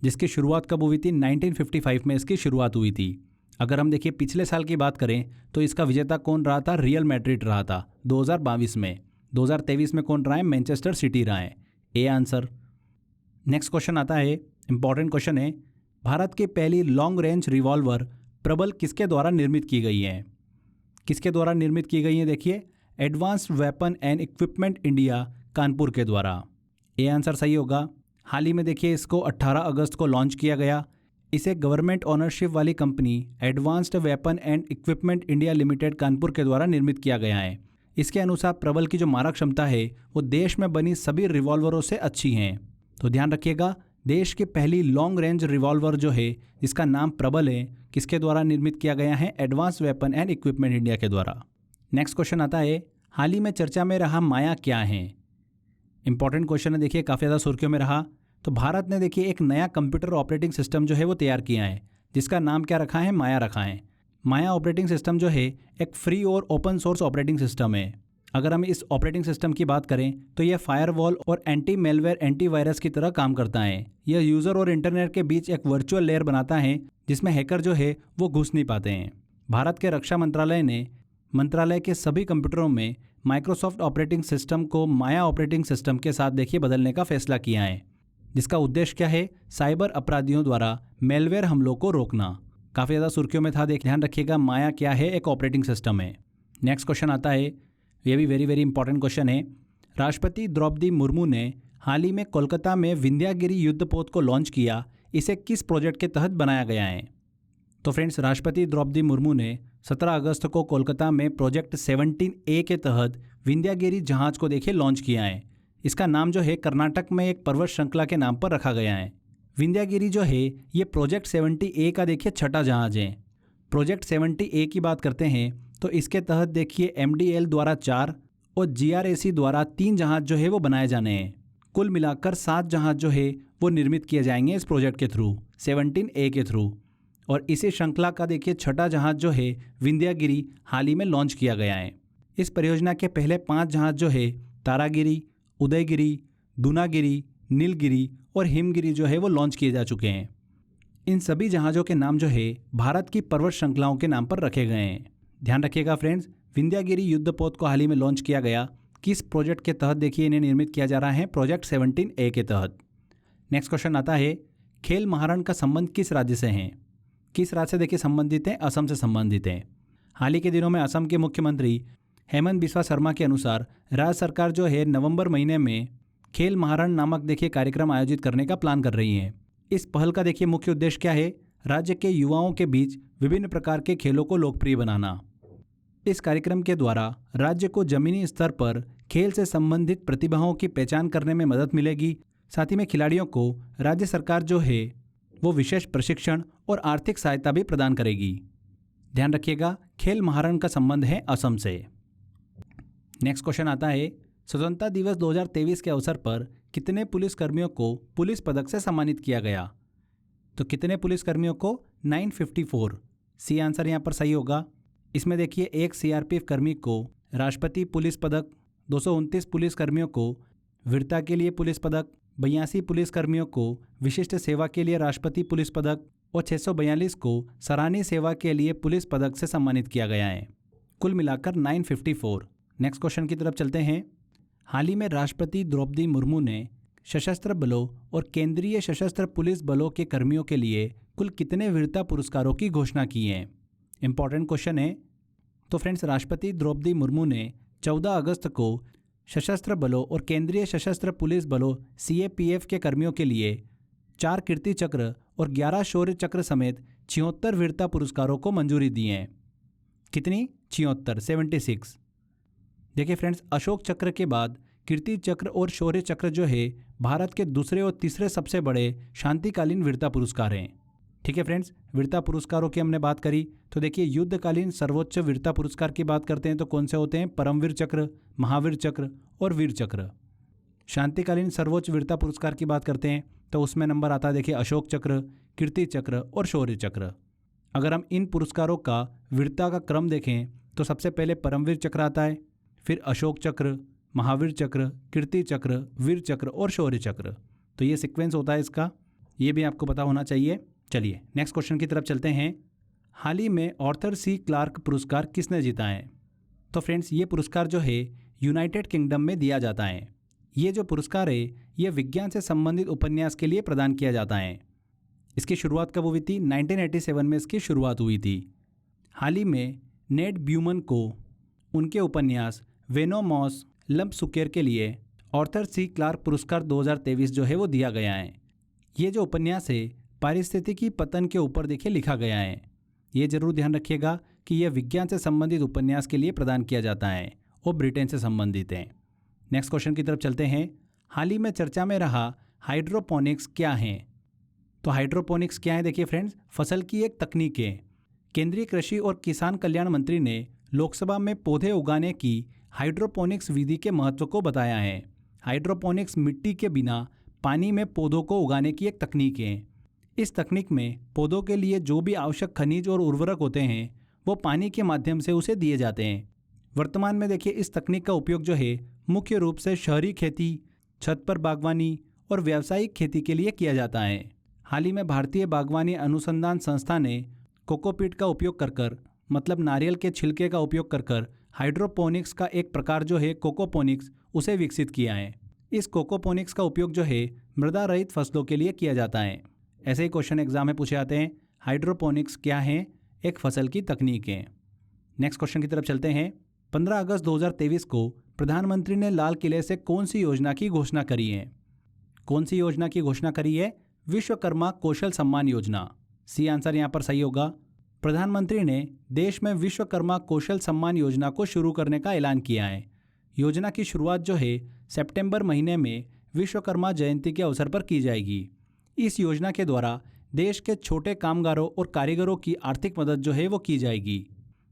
जिसकी शुरुआत कब हुई थी? 1955 में इसकी शुरुआत हुई थी। अगर हम देखिए पिछले साल की बात करें तो इसका विजेता कौन रहा था? रियल मैड्रिड रहा था 2022 में। 2023 में कौन रहा है? मैनचेस्टर सिटी रहा है। A answer. नेक्स्ट क्वेश्चन आता है, इंपॉर्टेंट क्वेश्चन है। भारत की पहली लॉन्ग रेंज रिवॉल्वर प्रबल किसके द्वारा निर्मित की गई है? किसके द्वारा निर्मित की गई है? देखिए advanced weapon and equipment India Kanpur के द्वारा। ए आंसर सही होगा। हाल ही में देखिए इसको 18 अगस्त को लॉन्च किया गया। इसे गवर्नमेंट ऑनरशिप वाली company advanced weapon and equipment India limited Kanpur के द्वारा निर्मित किया गया है। इसके अनुसार प्रबल की जो मारक क्षमता है वो देश में बनी सभी रिवॉल्वरों से अच्छी हैं। तो ध्यान रखिएगा देश की पहली लॉन्ग रेंज रिवॉल्वर जो है जिसका नाम प्रबल है, किसके द्वारा निर्मित किया गया है? Advance weapon and equipment India के द्वारा। नेक्स्ट क्वेश्चन आता है, हाल ही में चर्चा में रहा माया क्या है? इंपॉर्टेंट क्वेश्चन है, देखिए काफ़ी ज़्यादा सुर्खियों में रहा। तो भारत ने देखिए एक नया कंप्यूटर ऑपरेटिंग सिस्टम जो है वो तैयार किया है, जिसका नाम क्या रखा है? माया रखा है। माया ऑपरेटिंग सिस्टम जो है एक फ्री और ओपन सोर्स ऑपरेटिंग सिस्टम है। अगर हम इस ऑपरेटिंग सिस्टम की बात करें तो यह फायरवॉल और एंटी मेलवेयर एंटीवायरस की तरह काम करता है। यह यूज़र और इंटरनेट के बीच एक वर्चुअल लेयर बनाता है जिसमें हैकर जो है वो घुस नहीं पाते हैं। भारत के रक्षा मंत्रालय ने मंत्रालय के सभी कंप्यूटरों में माइक्रोसॉफ्ट ऑपरेटिंग सिस्टम को माया ऑपरेटिंग सिस्टम के साथ देखिए बदलने का फैसला किया है, जिसका उद्देश्य क्या है? साइबर अपराधियों द्वारा मेलवेयर हमलों को रोकना। काफ़ी ज़्यादा सुर्खियों में था, ध्यान रखिएगा माया क्या है? एक ऑपरेटिंग सिस्टम है। नेक्स्ट क्वेश्चन आता है, ये भी वेरी वेरी इंपॉर्टेंट क्वेश्चन है। राष्ट्रपति द्रौपदी मुर्मू ने हाल ही में कोलकाता में विंध्यागिरी युद्धपोत को लॉन्च किया। इसे किस प्रोजेक्ट के तहत बनाया गया है? तो फ्रेंड्स, राष्ट्रपति द्रौपदी मुर्मू ने 17 अगस्त को कोलकाता में प्रोजेक्ट 17A के तहत विंध्यागिरी जहाज को देखिए लॉन्च किया है। इसका नाम जो है कर्नाटक में एक पर्वत श्रृंखला के नाम पर रखा गया है। विंध्यागिरी जो है ये प्रोजेक्ट 70A का देखिए छठा जहाज है। प्रोजेक्ट 70A की बात करते हैं तो इसके तहत देखिए MDL द्वारा 4 और GRAC द्वारा 3 जहाज जो है वो बनाए जाने हैं। कुल मिलाकर 7 जहाज जो है वो निर्मित किए जाएंगे इस प्रोजेक्ट के थ्रू, 17A के थ्रू। और इसी श्रृंखला का देखिए छठा जहाज जो है विंध्यागिरी हाल ही में लॉन्च किया गया है। इस परियोजना के पहले 5 जहाज जो है तारागिरी, उदयगिरी, दूनागिरी, नीलगिरी और हिमगिरी जो है वो लॉन्च किए जा चुके हैं। इन सभी जहाज़ों के नाम जो है भारत की पर्वत श्रृंखलाओं के नाम पर रखे गए हैं। ध्यान रखिएगा फ्रेंड्स, विंध्यागिरी युद्धपोत को हाल ही में लॉन्च किया गया। किस प्रोजेक्ट के तहत देखिए इन्हें निर्मित किया जा रहा है? प्रोजेक्ट 17A के तहत। नेक्स्ट क्वेश्चन आता है, खेल महारण का संबंध किस राज्य से है? किस राज्य से देखिए संबंधित है? असम से संबंधित है। हाल ही के दिनों में असम के मुख्यमंत्री हेमंत बिस्वा शर्मा के अनुसार राज्य सरकार जो है नवंबर महीने में खेल महारण नामक देखिए कार्यक्रम आयोजित करने का प्लान कर रही है। इस पहल का देखिए मुख्य उद्देश्य क्या है? राज्य के युवाओं के बीच विभिन्न प्रकार के खेलों को लोकप्रिय बनाना। इस कार्यक्रम के द्वारा राज्य को जमीनी स्तर पर खेल से संबंधित प्रतिभाओं की पहचान करने में मदद मिलेगी। साथ ही में खिलाड़ियों को राज्य सरकार जो है वो विशेष प्रशिक्षण और आर्थिक सहायता भी प्रदान करेगी। ध्यान रखिएगा, खेल महारण का संबंध है असम से। नेक्स्ट क्वेश्चन आता है, स्वतंत्रता दिवस 2023 के अवसर पर कितने पुलिसकर्मियों को पुलिस पदक से सम्मानित किया गया? तो कितने पुलिसकर्मियों को? 954। सी आंसर यहाँ पर सही होगा। इसमें देखिए एक CRPF कर्मी को राष्ट्रपति पुलिस पदक, 229 पुलिसकर्मियों को वीरता के लिए पुलिस पदक, 82 पुलिसकर्मियों को विशिष्ट सेवा के लिए राष्ट्रपति पुलिस पदक और 642 को सराहनीय सेवा के लिए पुलिस पदक से सम्मानित किया गया है। कुल मिलाकर 954। नेक्स्ट क्वेश्चन की तरफ चलते हैं। हाल ही में राष्ट्रपति द्रौपदी मुर्मू ने सशस्त्र बलों और केंद्रीय सशस्त्र पुलिस बलों के कर्मियों के लिए कुल कितने वीरता पुरस्कारों की घोषणा की है? इंपॉर्टेंट क्वेश्चन है। तो फ्रेंड्स, राष्ट्रपति द्रौपदी मुर्मू ने 14 अगस्त को सशस्त्र बलों और केंद्रीय सशस्त्र पुलिस बलों CAPF के कर्मियों के लिए 4 कीर्ति चक्र और 11 शौर्य चक्र समेत 76 वीरता पुरस्कारों को मंजूरी दी है। कितनी? 76। देखिए फ्रेंड्स, अशोक चक्र के बाद कीर्ति चक्र और शौर्य चक्र जो है भारत के दूसरे और तीसरे सबसे बड़े शांतिकालीन वीरता पुरस्कार हैं। ठीक है फ्रेंड्स, वीरता पुरस्कारों की हमने बात करी तो देखिए युद्धकालीन सर्वोच्च वीरता पुरस्कार की बात करते हैं तो कौन से होते हैं? परमवीर चक्र, महावीर चक्र और वीर चक्र। शांतिकालीन सर्वोच्च वीरता पुरस्कार की बात करते हैं तो उसमें नंबर आता है देखिए अशोक चक्र, कीर्ति चक्र और शौर्य चक्र। अगर हम इन पुरस्कारों का वीरता का क्रम देखें तो सबसे पहले परमवीर चक्र आता है, फिर अशोक चक्र, महावीर चक्र, कीर्ति चक्र, वीर चक्र और शौर्य चक्र। तो ये सीक्वेंस होता है इसका, ये भी आपको पता होना चाहिए। चलिए नेक्स्ट क्वेश्चन की तरफ चलते हैं। हाल ही में आर्थर C क्लार्क पुरस्कार किसने जीता है? तो फ्रेंड्स, ये पुरस्कार जो है यूनाइटेड किंगडम में दिया जाता है। ये जो पुरस्कार है ये विज्ञान से संबंधित उपन्यास के लिए प्रदान किया जाता है। इसकी शुरुआत कब हुई थी? 1987 में इसकी शुरुआत हुई थी। हाल ही में नेड ब्यूमन को उनके उपन्यास वेनोमॉस लंपसुकेर के लिए आर्थर C क्लार्क पुरस्कार 2023 जो है वो दिया गया है। ये जो उपन्यास है पारिस्थितिकी पतन के ऊपर देखिए लिखा गया है। ये जरूर ध्यान रखिएगा कि यह विज्ञान से संबंधित उपन्यास के लिए प्रदान किया जाता है और ब्रिटेन से संबंधित है। नेक्स्ट क्वेश्चन की तरफ चलते हैं। हाल ही में चर्चा में रहा हाइड्रोपोनिक्स क्या हैं? तो हाइड्रोपोनिक्स क्या है? देखिए फ्रेंड्स, फसल की एक तकनीक है। केंद्रीय कृषि और किसान कल्याण मंत्री ने लोकसभा में पौधे उगाने की हाइड्रोपोनिक्स विधि के महत्व को बताया है। हाइड्रोपोनिक्स मिट्टी के बिना पानी में पौधों को उगाने की एक तकनीक है। इस तकनीक में पौधों के लिए जो भी आवश्यक खनिज और उर्वरक होते हैं वो पानी के माध्यम से उसे दिए जाते हैं। वर्तमान में देखिए इस तकनीक का उपयोग जो है मुख्य रूप से शहरी खेती, छत पर बागवानी और व्यावसायिक खेती के लिए किया जाता है। हाल ही में भारतीय बागवानी अनुसंधान संस्था ने कोकोपीट का उपयोग कर मतलब नारियल के छिलके का उपयोग कर हाइड्रोपोनिक्स का एक प्रकार जो है कोकोपोनिक्स उसे विकसित किया है। इस कोकोपोनिक्स का उपयोग जो है मृदा रहित फसलों के लिए किया जाता है। ऐसे ही क्वेश्चन एग्जाम में पूछे जाते हैं। हाइड्रोपोनिक्स क्या है? एक फसल की तकनीक है। नेक्स्ट क्वेश्चन की तरफ चलते हैं। 15 अगस्त 2023 को प्रधानमंत्री ने लाल किले से कौन सी योजना की घोषणा करी है? कौन सी योजना की घोषणा करी है? विश्वकर्मा कौशल सम्मान योजना। सी आंसर यहाँ पर सही होगा। प्रधानमंत्री ने देश में विश्वकर्मा कौशल सम्मान योजना को शुरू करने का ऐलान किया है। योजना की शुरुआत जो है सितंबर महीने में विश्वकर्मा जयंती के अवसर पर की जाएगी। इस योजना के द्वारा देश के छोटे कामगारों और कारीगरों की आर्थिक मदद जो है वो की जाएगी।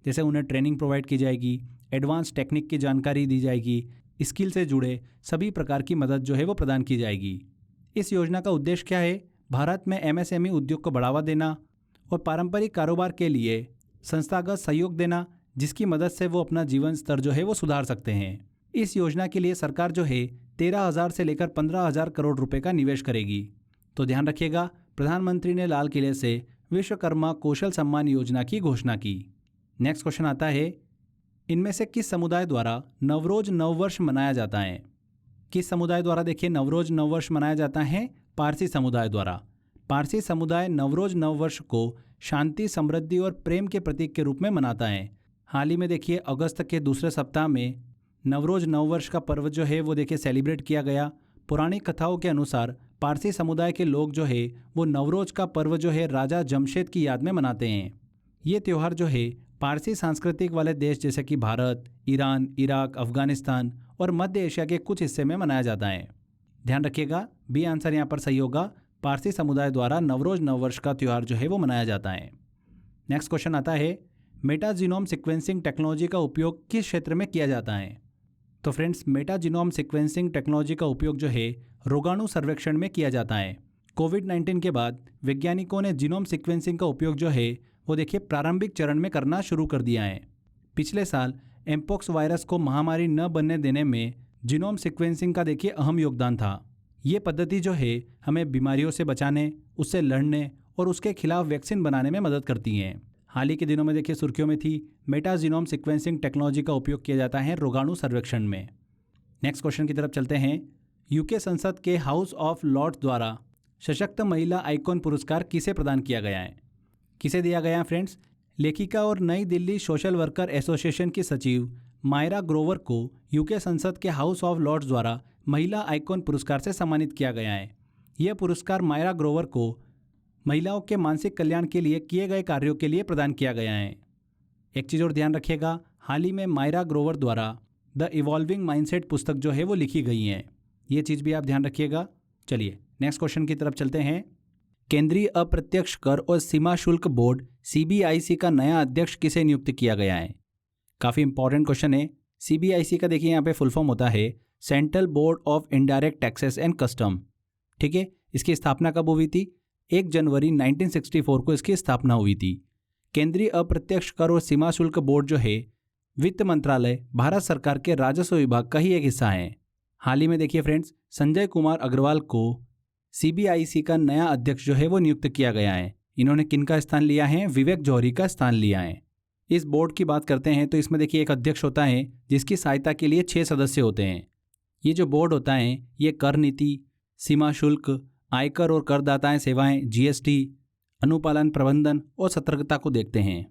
जैसे उन्हें ट्रेनिंग प्रोवाइड की जाएगी, एडवांस टेक्निक की जानकारी दी जाएगी, स्किल से जुड़े सभी प्रकार की मदद जो है वो प्रदान की जाएगी। इस योजना का उद्देश्य क्या है? भारत में एमएसएमई उद्योग को बढ़ावा देना और पारंपरिक कारोबार के लिए संस्थागत सहयोग देना, जिसकी मदद से वो अपना जीवन स्तर जो है वो सुधार सकते हैं। इस योजना के लिए सरकार जो है 13,000 से लेकर 15,000 करोड़ रुपए का निवेश करेगी। तो ध्यान रखिएगा, प्रधानमंत्री ने लाल किले से विश्वकर्मा कौशल सम्मान योजना की घोषणा की। नेक्स्ट क्वेश्चन आता है, इनमें से किस समुदाय द्वारा नवरोज नववर्ष मनाया जाता है? किस समुदाय द्वारा देखिए नवरोज नववर्ष मनाया जाता है? पारसी समुदाय द्वारा। पारसी समुदाय नवरोज नववर्ष को शांति, समृद्धि और प्रेम के प्रतीक के रूप में मनाता है। हाल ही में देखिए अगस्त के दूसरे सप्ताह में नवरोज नववर्ष का पर्व जो है वो देखिए सेलिब्रेट किया गया। पुरानी कथाओं के अनुसार पारसी समुदाय के लोग जो है वो नवरोज का पर्व जो है राजा जमशेद की याद में मनाते हैं। ये त्यौहार जो है पारसी सांस्कृतिक वाले देश जैसे कि भारत, ईरान, इराक, अफगानिस्तान और मध्य एशिया के कुछ हिस्से में मनाया जाता है। ध्यान रखिएगा, बी आंसर यहाँ पर सही होगा। पारसी समुदाय द्वारा नवरोज नववर्ष का त्यौहार जो है वो मनाया जाता है। नेक्स्ट क्वेश्चन आता है, मेटा जीनोम सीक्वेंसिंग टेक्नोलॉजी का उपयोग किस क्षेत्र में किया जाता है? तो friends, Meta genome sequencing technology का उपयोग जो है रोगाणु सर्वेक्षण में किया जाता है। कोविड-19 के बाद वैज्ञानिकों ने जीनोम सीक्वेंसिंग का उपयोग जो है वो देखिए प्रारंभिक चरण में करना शुरू कर दिया है। पिछले साल एम्पोक्स वायरस को महामारी न बनने देने में जीनोम सीक्वेंसिंग का देखिए अहम योगदान था। ये पद्धति जो है हमें बीमारियों से बचाने, उससे लड़ने और उसके खिलाफ वैक्सीन बनाने में मदद करती हैं। हाल ही के दिनों में देखिए सुर्खियों में थी, मेटा जीनोम सीक्वेंसिंग टेक्नोलॉजी का उपयोग किया जाता है रोगाणु सर्वेक्षण में। नेक्स्ट क्वेश्चन की तरफ चलते हैं। यूके संसद के हाउस ऑफ लॉर्ड्स द्वारा सशक्त महिला आइकॉन पुरस्कार किसे प्रदान किया गया है? किसे दिया गया है फ्रेंड्स? लेखिका और नई दिल्ली सोशल वर्कर एसोसिएशन की सचिव मायरा ग्रोवर को यूके संसद के हाउस ऑफ लॉर्ड्स द्वारा महिला आइकॉन पुरस्कार से सम्मानित किया गया है। यह पुरस्कार मायरा ग्रोवर को महिलाओं के मानसिक कल्याण के लिए किए गए कार्यों के लिए प्रदान किया गया है। एक चीज़ और ध्यान रखिएगा, हाल ही में मायरा ग्रोवर द्वारा द इवॉल्विंग माइंडसेट पुस्तक जो है वो लिखी गई है। ये चीज़ भी आप ध्यान रखिएगा। चलिए नेक्स्ट क्वेश्चन की तरफ चलते हैं। केंद्रीय अप्रत्यक्ष कर और सीमा शुल्क बोर्ड CBIC का नया अध्यक्ष किसे नियुक्त किया गया है? काफ़ी इंपॉर्टेंट क्वेश्चन है। CBIC का देखिए यहाँ पे फुल फॉर्म होता है central board of indirect taxes and custom. ठीक है, इसकी स्थापना कब हुई थी? 1 जनवरी 1964 को इसकी स्थापना हुई थी। केंद्रीय अप्रत्यक्ष कर और सीमा शुल्क बोर्ड जो है वित्त मंत्रालय, भारत सरकार के राजस्व विभाग का ही एक हिस्सा है। हाल ही में देखिए फ्रेंड्स, संजय कुमार अग्रवाल को CBIC का नया अध्यक्ष जो है वो नियुक्त किया गया है। इन्होंने किनका स्थान लिया है? विवेक जौहरी का स्थान लिया है। इस बोर्ड की बात करते हैं तो इसमें देखिए एक अध्यक्ष होता है जिसकी सहायता के लिए 6 सदस्य होते हैं। ये जो बोर्ड होता है ये कर नीति, सीमा शुल्क, आयकर और करदाताएं सेवाएं GST, अनुपालन प्रबंधन और सतर्कता को देखते हैं।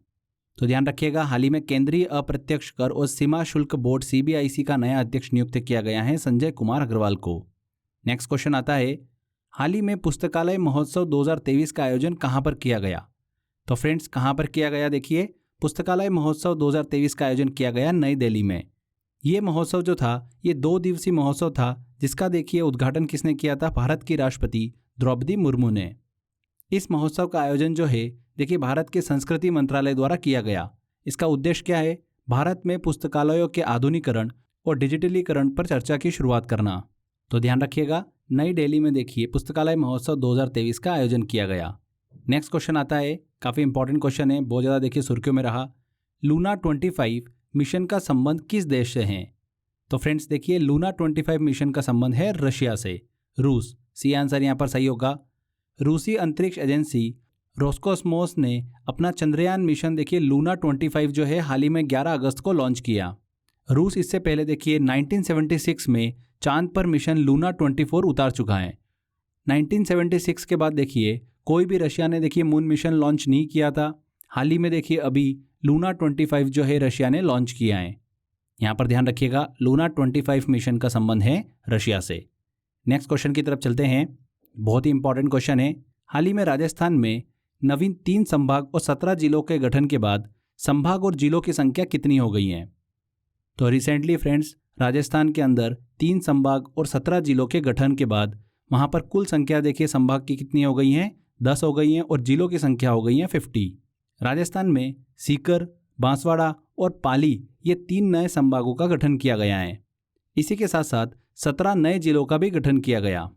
तो ध्यान रखिएगा, हाल ही में केंद्रीय अप्रत्यक्ष कर और सीमा शुल्क बोर्ड CBIC का नया अध्यक्ष नियुक्त किया गया है संजय कुमार अग्रवाल को। नेक्स्ट क्वेश्चन आता है, हाल ही में पुस्तकालय महोत्सव 2023 का आयोजन कहाँ पर किया गया? तो फ्रेंड्स, कहाँ पर किया गया? देखिए, पुस्तकालय महोत्सव 2023 का आयोजन किया गया नई दिल्ली में। ये महोत्सव जो था ये 2 दिवसीय महोत्सव था जिसका देखिए उद्घाटन किसने किया था? भारत की राष्ट्रपति द्रौपदी मुर्मू ने। इस महोत्सव का आयोजन जो है देखिए भारत के संस्कृति मंत्रालय द्वारा किया गया। इसका उद्देश्य क्या है? भारत में पुस्तकालयों के आधुनिकीकरण और डिजिटलीकरण पर चर्चा की शुरुआत करना। तो ध्यान रखिएगा, नई दिल्ली में देखिए पुस्तकालय महोत्सव 2023 का आयोजन किया गया। नेक्स्ट क्वेश्चन आता है, काफ़ी इंपॉर्टेंट क्वेश्चन है, बहुत ज़्यादा देखिए सुर्खियों में रहा। लूना 25 मिशन का संबंध किस देश से है? तो फ्रेंड्स देखिए लूना 25 मिशन का संबंध है रशिया से, रूस। सी आंसर यहाँ पर सही होगा। रूसी अंतरिक्ष एजेंसी रोस्कोस्मोस ने अपना चंद्रयान मिशन देखिए लूना 25 जो है हाल ही में 11 अगस्त को लॉन्च किया। रूस इससे पहले देखिए 1976 में चांद पर मिशन लूना 24 उतार चुका है। 1976 के बाद देखिए कोई भी रशिया ने देखिए मून मिशन लॉन्च नहीं किया था। हाल ही में देखिए अभी लूना 25 जो है रशिया ने लॉन्च किया है। यहाँ पर ध्यान रखिएगा, लूना 25 मिशन का संबंध है रशिया से। नेक्स्ट क्वेश्चन की तरफ चलते हैं, बहुत ही इंपॉर्टेंट क्वेश्चन है। हाल ही में राजस्थान में नवीन 3 संभाग और 17 जिलों के गठन के बाद संभाग और जिलों की संख्या कितनी हो गई है? तो रिसेंटली फ्रेंड्स राजस्थान के अंदर 3 संभाग और 17 जिलों के गठन के बाद वहाँ पर कुल संख्या देखिए संभाग की कितनी हो गई हैं? 10 हो गई हैं और जिलों की संख्या हो गई हैं 50। राजस्थान में सीकर, बांसवाड़ा और पाली ये 3 नए संभागों का गठन किया गया है। इसी के साथ साथ 17 नए जिलों का भी गठन किया गया।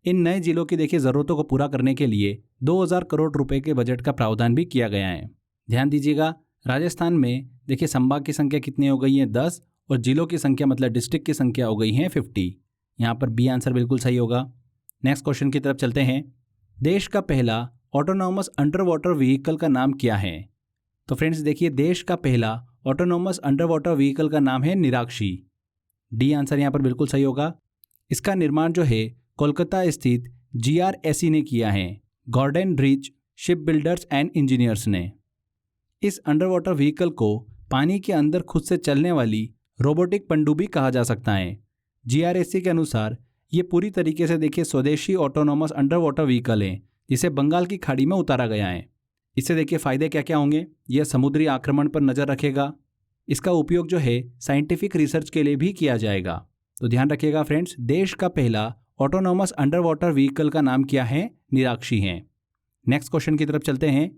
इन नए जिलों की देखिए ज़रूरतों को पूरा करने के लिए 2000 करोड़ रुपए के बजट का प्रावधान भी किया गया है। ध्यान दीजिएगा, राजस्थान में देखिए संभाग की संख्या कितनी हो गई है? 10 और जिलों की संख्या मतलब डिस्ट्रिक्ट की संख्या हो गई है 50। यहाँ पर बी आंसर बिल्कुल सही होगा। नेक्स्ट क्वेश्चन की तरफ चलते हैं। देश का पहला ऑटोनॉमस अंडर वाटर व्हीकल का नाम क्या है? तो फ्रेंड्स देखिए देश का पहला ऑटोनॉमस अंडर वाटर व्हीकल का नाम है निराक्षी। डी आंसर यहाँ पर बिल्कुल सही होगा। इसका निर्माण जो है कोलकाता स्थित GRSE ने किया है, Garden Reach Shipbuilders and Engineers ने। इस अंडर वाटर व्हीकल को पानी के अंदर खुद से चलने वाली रोबोटिक पनडुब्बी कहा जा सकता है। GRSE के अनुसार ये पूरी तरीके से देखिए स्वदेशी ऑटोनॉमस अंडर वाटर व्हीकल है, जिसे बंगाल की खाड़ी में उतारा गया है। इससे देखिए फ़ायदे क्या क्या होंगे? यह समुद्री आक्रमण पर नज़र रखेगा। इसका उपयोग जो है साइंटिफिक रिसर्च के लिए भी किया जाएगा। तो ध्यान रखिएगा फ्रेंड्स, देश का पहला ऑटोनॉमस अंडर वाटर व्हीकल का नाम क्या है? निराक्षी है। नेक्स्ट क्वेश्चन की तरफ चलते हैं।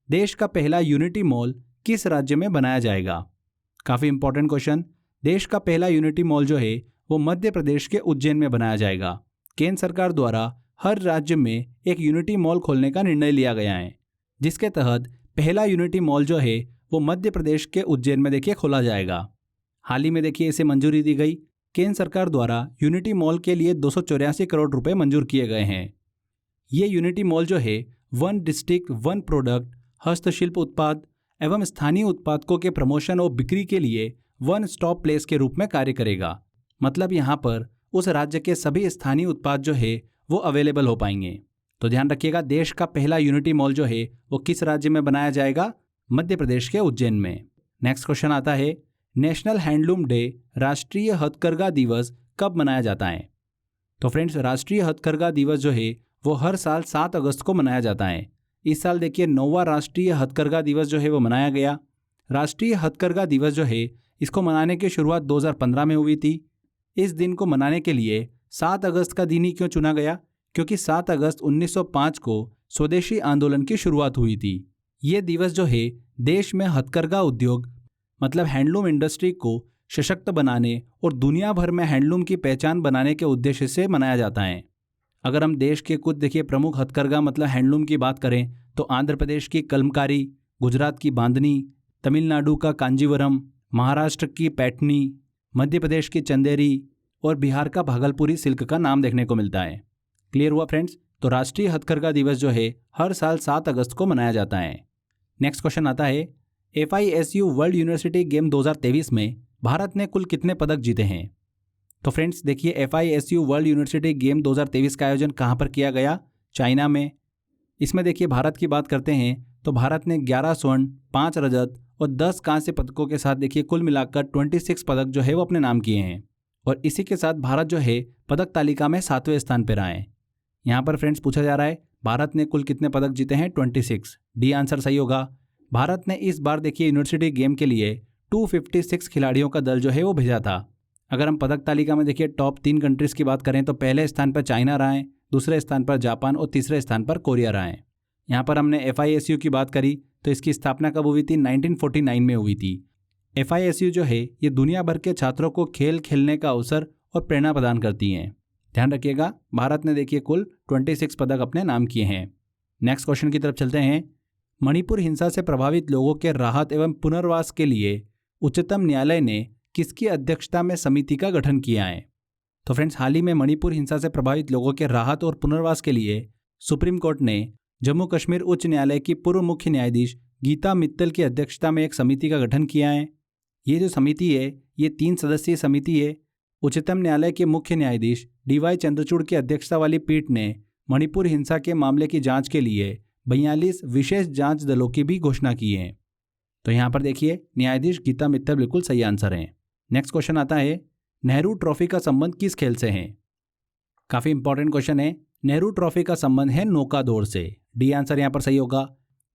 देश का पहला यूनिटी मॉल किस राज्य में बनाया जाएगा? काफ़ी इंपॉर्टेंट क्वेश्चन। देश का पहला यूनिटी मॉल जो है वो मध्य प्रदेश के उज्जैन में बनाया जाएगा। केंद्र सरकार द्वारा हर राज्य में एक यूनिटी मॉल खोलने का निर्णय लिया गया है, जिसके तहत पहला यूनिटी मॉल जो है वो मध्य प्रदेश के उज्जैन में देखिए खोला जाएगा। हाल ही में देखिए इसे मंजूरी दी गई। केंद्र सरकार द्वारा यूनिटी मॉल के लिए 284 करोड़ रुपए मंजूर किए गए हैं। ये यूनिटी मॉल जो है 1 डिस्ट्रिक्ट 1 प्रोडक्ट, हस्तशिल्प उत्पाद एवं स्थानीय उत्पादकों के प्रमोशन और बिक्री के लिए 1 स्टॉप प्लेस के रूप में कार्य करेगा। मतलब यहाँ पर उस राज्य के सभी स्थानीय उत्पाद जो है वो अवेलेबल हो पाएंगे। तो ध्यान रखिएगा, देश का पहला यूनिटी मॉल जो है वो किस राज्य में बनाया जाएगा? मध्य प्रदेश के उज्जैन में। नेक्स्ट क्वेश्चन आता है, नेशनल हैंडलूम डे राष्ट्रीय हथकरघा दिवस कब मनाया जाता है? तो फ्रेंड्स राष्ट्रीय हथकरघा दिवस जो है वो हर साल 7 अगस्त को मनाया जाता है। इस साल देखिए 9वां राष्ट्रीय हथकरघा दिवस जो है वो मनाया गया। राष्ट्रीय हथकरघा दिवस जो है इसको मनाने की शुरुआत 2015 में हुई थी। इस दिन को मनाने के लिए 7 अगस्त का दिन ही क्यों चुना गया? क्योंकि 7 अगस्त 1905 को स्वदेशी आंदोलन की शुरुआत हुई थी। ये दिवस जो है देश में हथकरघा उद्योग मतलब हैंडलूम इंडस्ट्री को सशक्त बनाने और दुनिया भर में हैंडलूम की पहचान बनाने के उद्देश्य से मनाया जाता है। अगर हम देश के कुछ देखिए प्रमुख हथकरघा मतलब हैंडलूम की बात करें तो आंध्र प्रदेश की कलमकारी, गुजरात की बांधनी, तमिलनाडु का कांजीवरम, महाराष्ट्र की पैठनी, मध्य प्रदेश की चंदेरी और बिहार का भागलपुरी सिल्क का नाम देखने को मिलता है। क्लियर हुआ फ्रेंड्स? तो राष्ट्रीय हथकरघा दिवस जो है हर साल 7 अगस्त को मनाया जाता है। नेक्स्ट क्वेश्चन आता है, FISU वर्ल्ड यूनिवर्सिटी गेम 2023 में भारत ने कुल कितने पदक जीते हैं? तो फ्रेंड्स देखिए FISU वर्ल्ड यूनिवर्सिटी गेम 2023 का आयोजन कहाँ पर किया गया? चाइना में। इसमें देखिए भारत की बात करते हैं तो भारत ने 11 स्वर्ण, 5 रजत और 10 कांस्य पदकों के साथ देखिए कुल मिलाकर 26 पदक जो है वो अपने नाम किए हैं। और इसी के साथ भारत जो है पदक तालिका में 7वें स्थान पर आए। यहाँ पर फ्रेंड्स पूछा जा रहा है भारत ने कुल कितने पदक जीते हैं? 26। डी आंसर सही होगा। भारत ने इस बार देखिए यूनिवर्सिटी गेम के लिए 256 खिलाड़ियों का दल जो है वो भेजा था। अगर हम पदक तालिका में देखिए टॉप 3 कंट्रीज़ की बात करें तो पहले स्थान पर चाइना रहा है, दूसरे स्थान पर जापान और तीसरे स्थान पर कोरिया रहा है। यहाँ पर हमने FISU की बात करी तो इसकी स्थापना कब हुई थी? 1949 में हुई थी। FISU जो है ये दुनिया भर के छात्रों को खेल खेलने का अवसर और प्रेरणा प्रदान करती हैं। ध्यान रखिएगा, भारत ने देखिए कुल 26 पदक अपने नाम किए हैं। नेक्स्ट क्वेश्चन की तरफ चलते हैं। मणिपुर हिंसा से प्रभावित लोगों के राहत एवं पुनर्वास के लिए उच्चतम न्यायालय ने किसकी अध्यक्षता में समिति का गठन किया है? तो फ्रेंड्स, हाल ही में मणिपुर हिंसा से प्रभावित लोगों के राहत और पुनर्वास के लिए सुप्रीम कोर्ट ने जम्मू कश्मीर उच्च न्यायालय की पूर्व मुख्य न्यायाधीश गीता मित्तल की अध्यक्षता में एक समिति का गठन किया है। ये जो समिति है ये 3 सदस्यीय समिति है। उच्चतम न्यायालय के मुख्य न्यायाधीश DY चंद्रचूड़ की अध्यक्षता वाली पीठ ने मणिपुर हिंसा के मामले की जांच के लिए 42 विशेष जांच दलों की भी घोषणा की है। तो यहाँ पर देखिए न्यायाधीश गीता मित्तल बिल्कुल सही आंसर है। नेक्स्ट क्वेश्चन आता है, नेहरू ट्रॉफी का संबंध किस खेल से है? काफ़ी इंपॉर्टेंट क्वेश्चन है। नेहरू ट्रॉफी का संबंध है नौका दौड़ से। डी आंसर यहाँ पर सही होगा।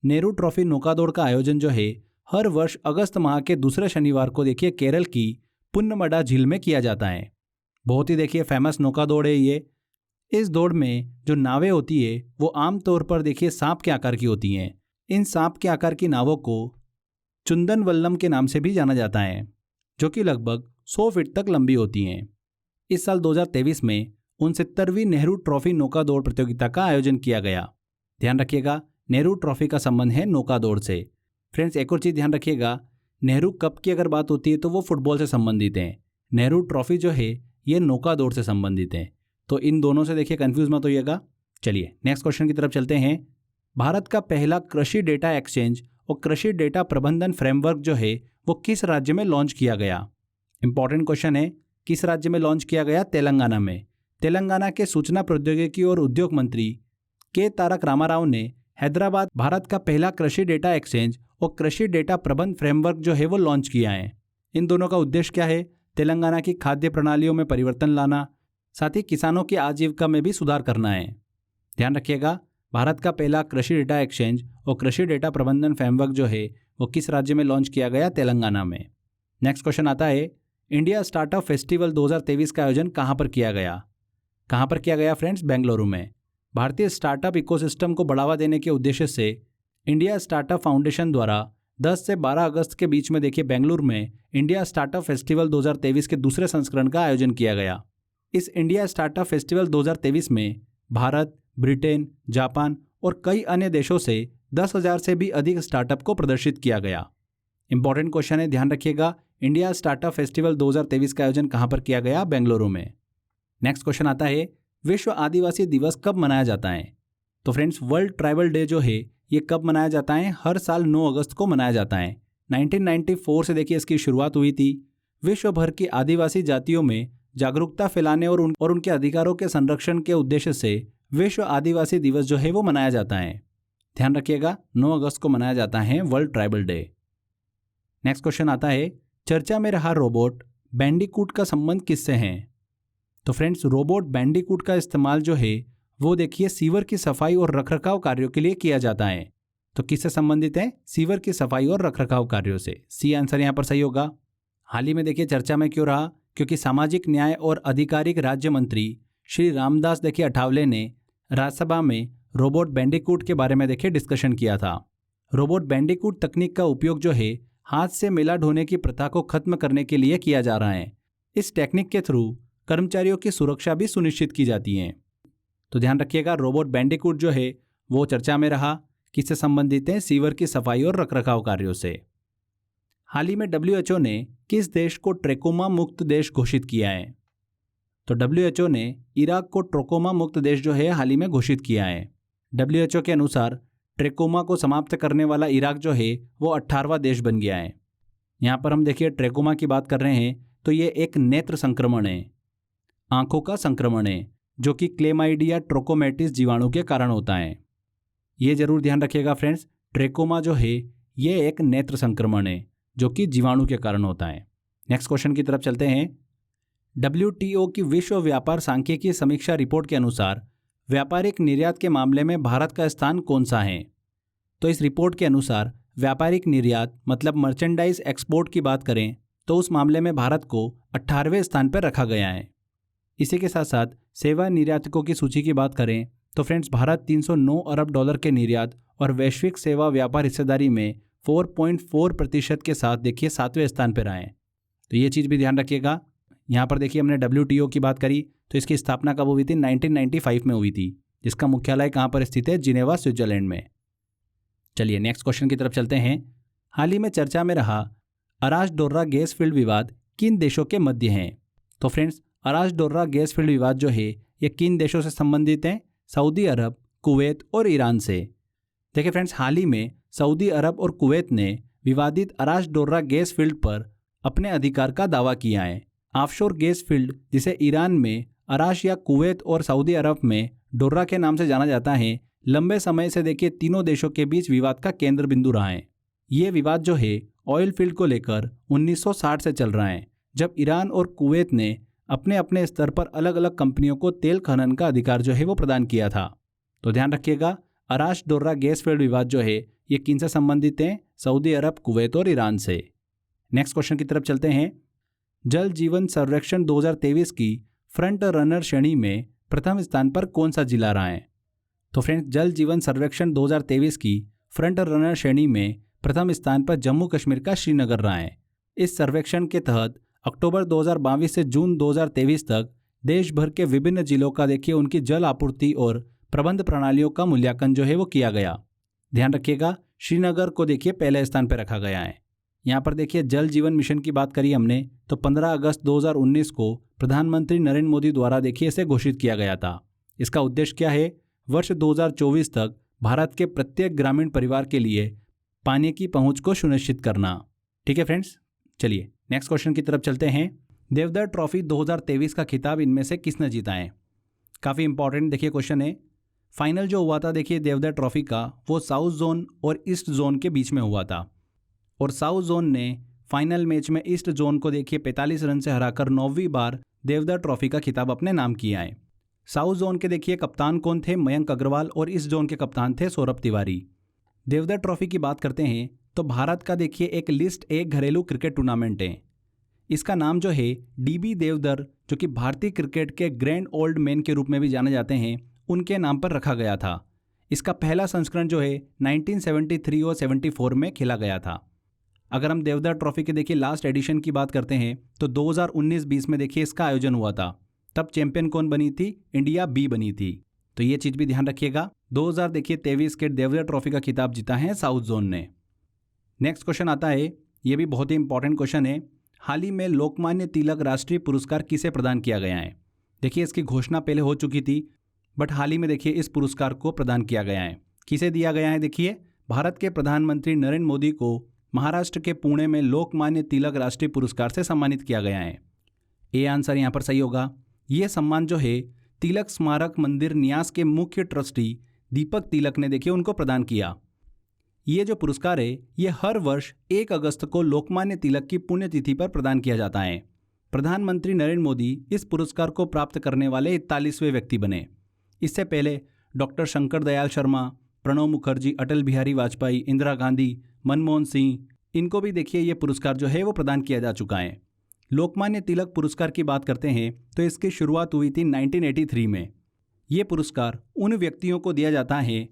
नेहरू ट्रॉफी नौका दौड़ का आयोजन जो है हर वर्ष अगस्त माह के दूसरे शनिवार को देखिए केरल की पुन्नमड़ा झील में किया जाता है। बहुत ही देखिए फेमस नौका दौड़ है ये। इस दौड़ में जो नावें होती है वो आमतौर पर देखिए सांप के आकार की होती हैं। इन सांप के आकार की नावों को चुंदन वल्लम के नाम से भी जाना जाता है, जो कि लगभग 100 फीट तक लंबी होती हैं। इस साल 2023 में 69वीं नेहरू ट्रॉफी नौका दौड़ प्रतियोगिता का आयोजन किया गया। ध्यान रखिएगा, नेहरू ट्रॉफी का संबंध है नौका दौड़ से। फ्रेंड्स, एक और चीज़ ध्यान रखिएगा, नेहरू कप की अगर बात होती है तो वो फुटबॉल से संबंधित है। नेहरू ट्रॉफी जो है ये नौका दौड़ से संबंधित है। तो इन दोनों से देखिए कंफ्यूज मत होइएगा। चलिए नेक्स्ट क्वेश्चन की तरफ चलते हैं। भारत का पहला कृषि डेटा एक्सचेंज और कृषि डेटा प्रबंधन फ्रेमवर्क जो है वो किस राज्य में लॉन्च किया गया? इंपॉर्टेंट क्वेश्चन है, किस राज्य में लॉन्च किया गया? तेलंगाना में। तेलंगाना के सूचना प्रौद्योगिकी और उद्योग मंत्री के तारक रामाराव ने हैदराबाद भारत का पहला कृषि डेटा एक्सचेंज और कृषि डेटा प्रबंध फ्रेमवर्क जो है वो लॉन्च किया है। इन दोनों का उद्देश्य क्या है? तेलंगाना की खाद्य प्रणालियों में परिवर्तन लाना, साथ ही किसानों की आजीविका में भी सुधार करना है। ध्यान रखिएगा, भारत का पहला कृषि डेटा एक्सचेंज और कृषि डेटा प्रबंधन फ्रेमवर्क जो है वो किस राज्य में लॉन्च किया गया? तेलंगाना में। नेक्स्ट क्वेश्चन आता है, इंडिया स्टार्टअप फेस्टिवल 2023 का आयोजन कहाँ पर किया गया? कहाँ पर किया गया फ्रेंड्स? बेंगलुरु में। भारतीय स्टार्टअप इकोसिस्टम को बढ़ावा देने के उद्देश्य से इंडिया स्टार्टअप फाउंडेशन द्वारा 10 से 12 अगस्त के बीच में देखिए बेंगलुरु में इंडिया स्टार्टअप फेस्टिवल 2023 के दूसरे संस्करण का आयोजन किया गया। इस इंडिया स्टार्टअप फेस्टिवल 2023 में भारत, ब्रिटेन, जापान और कई अन्य देशों से 10,000 से भी अधिक स्टार्टअप को प्रदर्शित किया गया। इंपॉर्टेंट क्वेश्चन है, ध्यान रखिएगा, इंडिया स्टार्टअप फेस्टिवल 2023 का आयोजन कहाँ पर किया गया? बेंगलुरु में। नेक्स्ट क्वेश्चन आता है, विश्व आदिवासी दिवस कब मनाया जाता है? तो फ्रेंड्स, वर्ल्ड ट्राइबल डे जो है ये कब मनाया जाता है? हर साल 9 अगस्त को मनाया जाता है। 1994 से देखिए इसकी शुरुआत हुई थी। विश्व भर की आदिवासी जातियों में जागरूकता फैलाने और उनके अधिकारों के संरक्षण के उद्देश्य से विश्व आदिवासी दिवस जो है वो मनाया जाता है। ध्यान रखिएगा, 9 अगस्त को मनाया जाता है world tribal day. Next question आता है, चर्चा में रहा रोबोट बैंडिकूट का संबंध किससे है? तो फ्रेंड्स, रोबोट बैंडिकूट का इस्तेमाल जो है वो देखिए सीवर की सफाई और रखरखाव कार्यों के लिए किया जाता है। तो किससे संबंधित है? सीवर की सफाई और रखरखाव कार्यों से। सी आंसर यहाँ पर सही होगा। हाल ही में देखिए चर्चा में क्यों रहा? क्योंकि सामाजिक न्याय और आधिकारिक राज्य मंत्री श्री रामदास देखिए अठावले ने राज्यसभा में रोबोट बैंडिकूट के बारे में देखिए डिस्कशन किया था। रोबोट बैंडिकूट तकनीक का उपयोग जो है हाथ से मेला ढोने की प्रथा को खत्म करने के लिए किया जा रहा है। इस टेक्निक के थ्रू कर्मचारियों की सुरक्षा भी सुनिश्चित की जाती है। तो ध्यान रखिएगा, रोबोट बैंडिकूट जो है वो चर्चा में रहा। किससे संबंधित है? सीवर की सफाई और रखरखाव कार्यों से। हाल ही में WHO ने किस देश को ट्रेकोमा मुक्त देश घोषित किया है? तो WHO ने इराक को ट्रेकोमा मुक्त देश जो है हाल ही में घोषित किया है। WHO के अनुसार ट्रेकोमा को समाप्त करने वाला इराक जो है वो 18वां देश बन गया है। यहाँ पर हम देखिए ट्रेकोमा की बात कर रहे हैं तो ये एक नेत्र संक्रमण है, आंखों का संक्रमण है, जो कि क्लेमाइडिया ट्रोकोमेटिस जीवाणु के कारण होता है। ये जरूर ध्यान रखिएगा फ्रेंड्स, ट्रेकोमा जो है ये एक नेत्र संक्रमण है जो कि जीवाणु के कारण होता है। नेक्स्ट क्वेश्चन की तरफ चलते हैं। WTO की विश्व व्यापार सांख्यिकी समीक्षा रिपोर्ट के अनुसार व्यापारिक निर्यात के मामले में भारत का स्थान कौन सा है? तो इस रिपोर्ट के अनुसार व्यापारिक निर्यात मतलब मर्चेंडाइज एक्सपोर्ट की बात करें तो उस मामले में भारत को 18वें स्थान पर रखा गया है। इसी के साथ साथ सेवा निर्यातकों की सूची की बात करें तो फ्रेंड्स भारत 309 अरब डॉलर के निर्यात और वैश्विक सेवा व्यापार हिस्सेदारी में 4.4% के साथ देखिए 7वें स्थान पर आए। तो ये चीज़ भी ध्यान रखिएगा। यहाँ पर देखिए हमने WTO की बात करी तो इसकी स्थापना कब हुई थी? 1995 में हुई थी, जिसका मुख्यालय कहाँ पर स्थित है? जिनेवा, स्विट्जरलैंड में। चलिए नेक्स्ट क्वेश्चन की तरफ चलते हैं। हाल ही में चर्चा में रहा अरास डोर्रा गैस फील्ड विवाद किन देशों के मध्य हैं? तो फ्रेंड्स अरास डोर्रा गैस फील्ड विवाद जो है ये किन देशों से संबंधित है? सऊदी अरब, कुवैत और ईरान से। देखिए फ्रेंड्स हाल ही में सऊदी अरब और कुवैत ने विवादित अरास डोर्रा गैस फील्ड पर अपने अधिकार का दावा किया है। ऑफशोर गैस फील्ड जिसे ईरान में अराश या कुवैत और सऊदी अरब में डोर्रा के नाम से जाना जाता है, लंबे समय से देखिए तीनों देशों के बीच विवाद का केंद्र बिंदु रहा है। ये विवाद जो है ऑयल फील्ड को लेकर 1960 से चल रहा है, जब ईरान और कुवैत ने अपने अपने स्तर पर अलग अलग कंपनियों को तेल खनन का अधिकार जो है वो प्रदान किया था। तो ध्यान रखिएगा अराश डोर्रा गैस फील्ड विवाद जो है ये किन से संबंधित है? सऊदी अरब, कुवैत और ईरान से। नेक्स्ट क्वेश्चन की तरफ चलते हैं। जल जीवन सर्वेक्षण 2023 की फ्रंट रनर श्रेणी में प्रथम स्थान पर कौन सा जिला रहा है? तो फ्रेंड्स जल जीवन सर्वेक्षण 2023 की फ्रंट रनर श्रेणी में प्रथम स्थान पर जम्मू कश्मीर का श्रीनगर रहा है। इस सर्वेक्षण के तहत अक्टूबर 2022 से जून 2023 तक देश भर के विभिन्न जिलों का देखिए उनकी जल आपूर्ति और प्रबंध प्रणालियों का मूल्यांकन जो है वो किया गया। ध्यान रखिएगा श्रीनगर को देखिए पहले स्थान पर रखा गया है। यहाँ पर देखिए जल जीवन मिशन की बात करी हमने तो 15 अगस्त 2019 को प्रधानमंत्री नरेंद्र मोदी द्वारा देखिए इसे घोषित किया गया था। इसका उद्देश्य क्या है? वर्ष 2024 तक भारत के प्रत्येक ग्रामीण परिवार के लिए पानी की पहुंच को सुनिश्चित करना। ठीक है फ्रेंड्स, चलिए नेक्स्ट क्वेश्चन की तरफ चलते हैं। देवधर ट्रॉफी 2023 का खिताब इनमें से किसने जीता है? काफ़ी इंपॉर्टेंट देखिए क्वेश्चन है। फाइनल जो हुआ था देखिए देवधर ट्रॉफी का वो साउथ जोन और ईस्ट जोन के बीच में हुआ था और साउथ जोन ने फाइनल मैच में ईस्ट जोन को देखिए 45 रन से हराकर 9वीं बार देवधर ट्रॉफी का खिताब अपने नाम किया है। साउथ जोन के देखिए कप्तान कौन थे? मयंक अग्रवाल। और ईस्ट जोन के कप्तान थे सौरभ तिवारी। देवधर ट्रॉफी की बात करते हैं तो भारत का देखिए एक लिस्ट एक घरेलू क्रिकेट टूर्नामेंट है। इसका नाम जो है DB देवधर, जो कि भारतीय क्रिकेट के ग्रैंड ओल्ड मैन के रूप में भी जाने जाते हैं, उनके नाम पर रखा गया था। इसका पहला संस्करण जो है 1973 और 74 में खेला गया था। अगर हम देवधर ट्रॉफी के देखिए लास्ट एडिशन की बात करते हैं तो 2019-20 में देखिए इसका आयोजन हुआ था। तब चैंपियन कौन बनी थी? इंडिया बी बनी थी। तो ये चीज़ भी ध्यान रखिएगा। 2023 के देवधर ट्रॉफी का खिताब जीता है साउथ जोन ने। नेक्स्ट क्वेश्चन आता है, ये भी बहुत ही इंपॉर्टेंट क्वेश्चन है। हाल ही में लोकमान्य तिलक राष्ट्रीय पुरस्कार किसे प्रदान किया गया है? देखिए इसकी घोषणा पहले हो चुकी थी, बट हाल ही में देखिए इस पुरस्कार को प्रदान किया गया है। किसे दिया गया है? देखिए भारत के प्रधानमंत्री नरेंद्र मोदी को महाराष्ट्र के पुणे में लोकमान्य तिलक राष्ट्रीय पुरस्कार से सम्मानित किया गया है। ए आंसर यहाँ पर सही होगा। ये सम्मान जो है तिलक स्मारक मंदिर न्यास के मुख्य ट्रस्टी दीपक तिलक ने देखिए उनको प्रदान किया। ये जो पुरस्कार है ये हर वर्ष 1 अगस्त को लोकमान्य तिलक की पुण्यतिथि पर प्रदान किया जाता है। प्रधानमंत्री नरेंद्र मोदी इस पुरस्कार को प्राप्त करने वाले 41वें व्यक्ति बने। इससे पहले डॉक्टर शंकर दयाल शर्मा, प्रणब मुखर्जी, अटल बिहारी वाजपेयी, इंदिरा गांधी, मनमोहन सिंह, इनको भी देखिए ये पुरस्कार जो है वो प्रदान किया जा चुका है। लोकमान्य तिलक पुरस्कार की बात करते हैं तो इसकी शुरुआत हुई थी 1983 में। ये पुरस्कार उन व्यक्तियों को दिया जाता है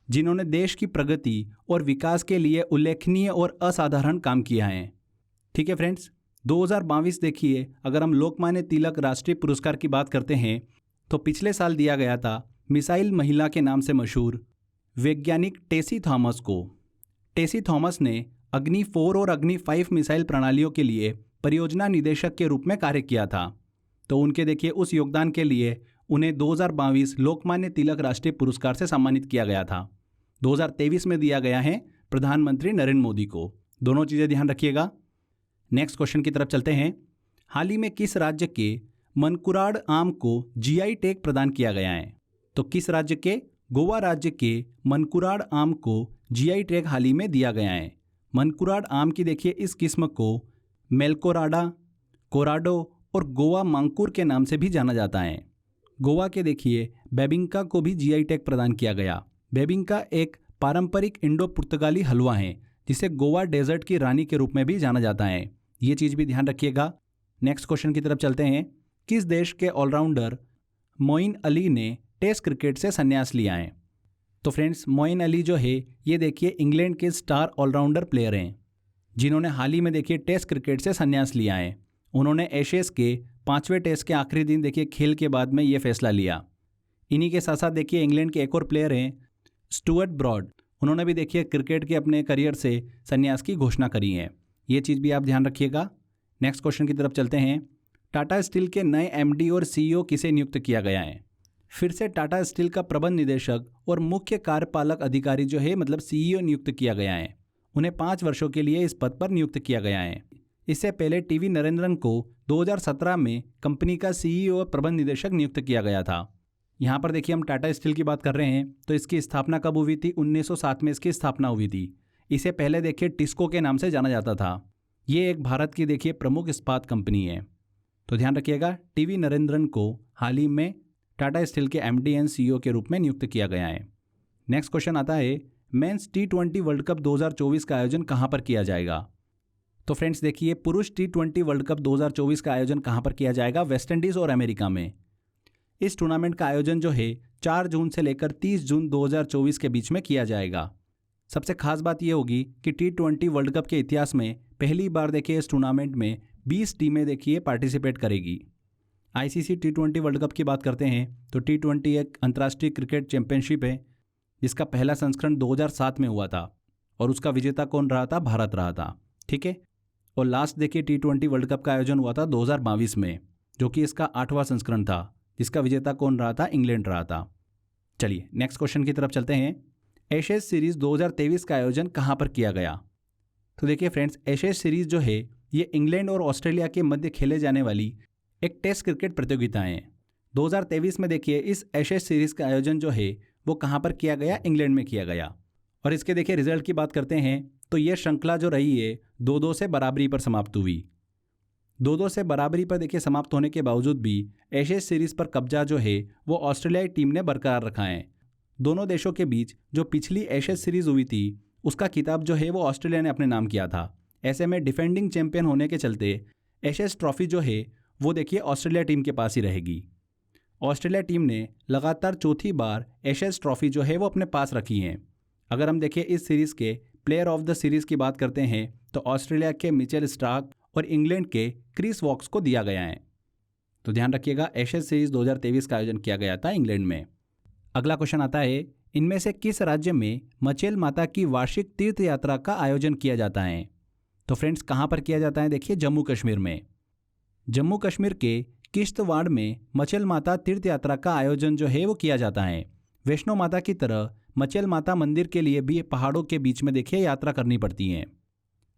जिन्होंने देश की प्रगति और विकास के लिए उल्लेखनीय और असाधारण काम किया है। ठीक है फ्रेंड्स, 2022 देखिए अगर हम लोकमान्य तिलक राष्ट्रीय पुरस्कार की बात करते हैं तो पिछले साल दिया गया था मिसाइल महिला के नाम से मशहूर वैज्ञानिक टेसी थॉमस को। टेसी थॉमस ने अग्नि 4 और अग्नि 5 मिसाइल प्रणालियों के लिए परियोजना निदेशक के रूप में कार्य किया था। तो उनके देखिए उस योगदान के लिए उन्हें 2022 लोकमान्य तिलक राष्ट्रीय पुरस्कार से सम्मानित किया गया था। 2023 में दिया गया है प्रधानमंत्री नरेंद्र मोदी को। दोनों चीज़ें ध्यान रखिएगा। नेक्स्ट क्वेश्चन की तरफ चलते हैं। हाल ही में किस राज्य के मनकुराड़ आम को GI टैग प्रदान किया गया है? तो किस राज्य के? गोवा राज्य के मनकुराड़ आम को GI टैग हाल ही में दिया गया है। मनकुराड़ आम की देखिए इस किस्म को मेलकोराडा, कोराडो और गोवा मांकुर के नाम से भी जाना जाता है। गोवा के देखिए बेबिंका को भी GI टैग प्रदान किया गया। बेबिंका एक पारंपरिक इंडो पुर्तगाली हलवा है जिसे गोवा डेजर्ट की रानी के रूप में भी जाना जाता है। ये चीज़ भी ध्यान रखिएगा। नेक्स्ट क्वेश्चन की तरफ चलते हैं। किस देश के ऑलराउंडर मोइन अली ने टेस्ट क्रिकेट से संन्यास लिया है? तो फ्रेंड्स, मोइन अली जो है ये देखिए इंग्लैंड के स्टार ऑलराउंडर प्लेयर हैं जिन्होंने हाल ही में देखिए टेस्ट क्रिकेट से संन्यास लिया है। उन्होंने एशेज के 5वें टेस्ट के आखिरी दिन देखिए खेल के बाद में ये फैसला लिया। इन्हीं के साथ साथ देखिए इंग्लैंड के एक और प्लेयर हैं स्टुअर्ट ब्रॉड, उन्होंने भी देखिए क्रिकेट के अपने करियर से संन्यास की घोषणा करी है। ये चीज़ भी आप ध्यान रखिएगा। नेक्स्ट क्वेश्चन की तरफ चलते हैं। टाटा स्टील के नए एमडी और सीईओ किसे नियुक्त किया गया है? फिर से टाटा स्टील का प्रबंध निदेशक और मुख्य कार्यपालक अधिकारी जो है मतलब सीईओ नियुक्त किया गया है। उन्हें 5 वर्षों के लिए इस पद पर नियुक्त किया गया है। इससे पहले टीवी नरेंद्रन को 2017 में कंपनी का सीईओ और प्रबंध निदेशक नियुक्त किया गया था। यहाँ पर देखिए हम टाटा स्टील की बात कर रहे हैं तो इसकी स्थापना कब हुई थी? 1907 में इसकी स्थापना हुई थी। इसे पहले देखिए टिस्को के नाम से जाना जाता था। ये एक भारत की देखिए प्रमुख इस्पात कंपनी है। तो ध्यान रखिएगा, टीवी नरेंद्रन को हाल ही में टाटा स्टील के एमडी एंड सीईओ के रूप में नियुक्त किया गया है। नेक्स्ट क्वेश्चन आता है, मेंस T20 वर्ल्ड कप 2024 का आयोजन कहां पर किया जाएगा? तो फ्रेंड्स देखिए, पुरुष T20 वर्ल्ड कप 2024 का आयोजन कहां पर किया जाएगा? वेस्ट इंडीज़ और अमेरिका में। इस टूर्नामेंट का आयोजन जो है 4 जून से लेकर 30 जून 2024 के बीच में किया जाएगा। सबसे खास बात यह होगी कि T20 वर्ल्ड कप के इतिहास में पहली बार देखिए इस टूर्नामेंट में 20 टीमें देखिए पार्टिसिपेट करेगी। ICC T20 वर्ल्ड कप की बात करते हैं तो T20 एक अंतर्राष्ट्रीय क्रिकेट चैंपियनशिप है जिसका पहला संस्करण 2007 में हुआ था और उसका विजेता कौन रहा था? भारत रहा था। ठीक है। और लास्ट देखिए T20 वर्ल्ड कप का आयोजन हुआ था 2022 में, जो कि इसका 8वां संस्करण था जिसका विजेता कौन रहा था? इंग्लैंड रहा था। चलिए नेक्स्ट क्वेश्चन की तरफ चलते हैं। एशेज सीरीज़ 2023 का आयोजन कहाँ पर किया गया? तो देखिए फ्रेंड्स, एशेज सीरीज़ जो है ये इंग्लैंड और ऑस्ट्रेलिया के मध्य खेले जाने वाली एक टेस्ट क्रिकेट प्रतियोगिता है। 2023 में देखिए इस एशेज सीरीज़ का आयोजन जो है वो कहाँ पर किया गया? इंग्लैंड में किया गया। और इसके देखिए रिजल्ट की बात करते हैं तो ये श्रृंखला जो रही है 2-2 से बराबरी पर समाप्त हुई। 2-2 से बराबरी पर देखिए समाप्त होने के बावजूद भी एशेज सीरीज़ पर कब्जा जो है वो ऑस्ट्रेलियाई टीम ने बरकरार रखा है। दोनों देशों के बीच जो पिछली एशेज सीरीज़ हुई थी उसका खिताब जो है वो ऑस्ट्रेलिया ने अपने नाम किया था। ऐसे में डिफेंडिंग चैंपियन होने के चलते एशेज ट्रॉफी जो है वो देखिए ऑस्ट्रेलिया टीम के पास ही रहेगी। ऑस्ट्रेलिया टीम ने लगातार चौथी बार एशेज ट्रॉफी जो है वो अपने पास रखी है। अगर हम देखें इस सीरीज़ के प्लेयर ऑफ द सीरीज़ की बात करते हैं तो ऑस्ट्रेलिया के मिचेल स्टार्क और इंग्लैंड के क्रिस वॉक्स को दिया गया है। तो ध्यान रखिएगा, एशेज सीरीज़ 2023 का आयोजन किया गया था इंग्लैंड में। अगला क्वेश्चन आता है, इनमें से किस राज्य में मचेल माता की वार्षिक तीर्थ यात्रा का आयोजन किया जाता है? तो फ्रेंड्स कहाँ पर किया जाता है? देखिए जम्मू कश्मीर में। जम्मू कश्मीर के किश्तवाड़ में मचेल माता तीर्थ यात्रा का आयोजन जो है वो किया जाता है। वैष्णो माता की तरह मचेल माता मंदिर के लिए भी पहाड़ों के बीच में देखिए यात्रा करनी पड़ती है।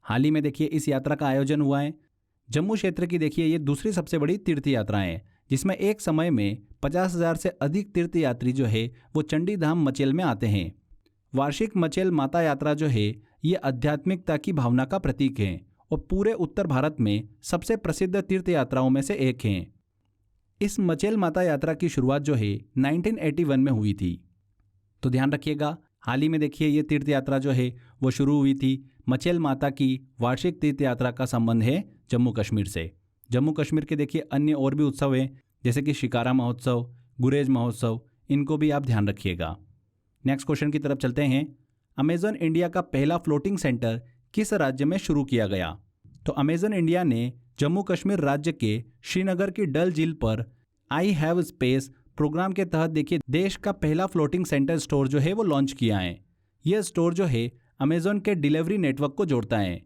हाल ही में देखिए इस यात्रा का आयोजन हुआ है। जम्मू क्षेत्र की देखिए ये दूसरी सबसे बड़ी तीर्थ यात्रा है जिसमें एक समय में 50,000 से अधिक तीर्थ यात्री जो है वो चंडी धाम मचेल में आते हैं। वार्षिक मचेल माता यात्रा जो है ये आध्यात्मिकता की भावना का प्रतीक है और पूरे उत्तर भारत में सबसे प्रसिद्ध तीर्थ यात्राओं में से एक है। इस मचेल माता यात्रा की शुरुआत जो है 1981 में हुई थी। तो ध्यान रखिएगा, हाल ही में देखिए ये तीर्थ यात्रा जो है वो शुरू हुई थी। मचेल माता की वार्षिक तीर्थ यात्रा का संबंध है जम्मू कश्मीर से। जम्मू कश्मीर के देखिए अन्य और भी उत्सव हैं जैसे कि शिकारा महोत्सव, गुरेज महोत्सव, इनको भी आप ध्यान रखिएगा। नेक्स्ट क्वेश्चन की तरफ चलते हैं। अमेजन इंडिया का पहला फ्लोटिंग सेंटर किस राज्य में शुरू किया गया? तो अमेजन इंडिया ने जम्मू कश्मीर राज्य के श्रीनगर की डल झील पर आई हैव स्पेस प्रोग्राम के तहत देखिए देश का पहला फ्लोटिंग सेंटर स्टोर जो है वो लॉन्च किया है। यह स्टोर जो है अमेजन के डिलीवरी नेटवर्क को जोड़ता है।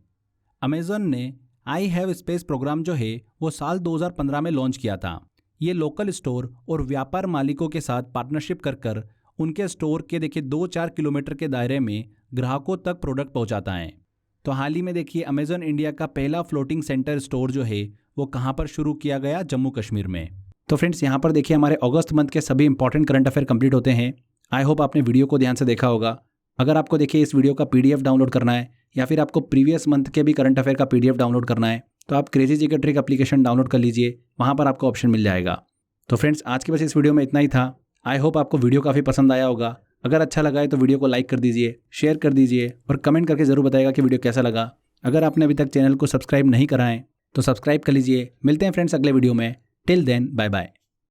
अमेजन ने आई हैव स्पेस प्रोग्राम जो है वो साल 2015 में लॉन्च किया था। ये लोकल स्टोर और व्यापार मालिकों के साथ पार्टनरशिप कर उनके स्टोर के देखिए 2-4 किलोमीटर के दायरे में ग्राहकों तक प्रोडक्ट पहुंचाता है। तो हाल ही में देखिए अमेजन इंडिया का पहला फ्लोटिंग सेंटर स्टोर जो है वो कहाँ पर शुरू किया गया? जम्मू कश्मीर में। तो फ्रेंड्स यहाँ पर देखिए हमारे अगस्त मंथ के सभी इंपॉर्टेंट करंट अफेयर कंप्लीट होते हैं। आई होप आपने वीडियो को ध्यान से देखा होगा। अगर आपको देखिए इस वीडियो का PDF डाउनलोड करना है या फिर आपको प्रीवियस मंथ के भी करंट अफेयर का PDF डाउनलोड करना है तो आप crazy GK trick application download कर लीजिए, वहाँ पर आपको ऑप्शन मिल जाएगा। तो फ्रेंड्स आज की बस इस वीडियो में इतना ही था। आई होप आपको वीडियो काफ़ी पसंद आया होगा। अगर अच्छा लगा है तो वीडियो को लाइक कर दीजिए, शेयर कर दीजिए और कमेंट करके ज़रूर बताइएगा कि वीडियो कैसा लगा। अगर आपने अभी तक चैनल को सब्सक्राइब नहीं करा है तो सब्सक्राइब कर लीजिए। मिलते हैं फ्रेंड्स अगले वीडियो में। Till then bye bye.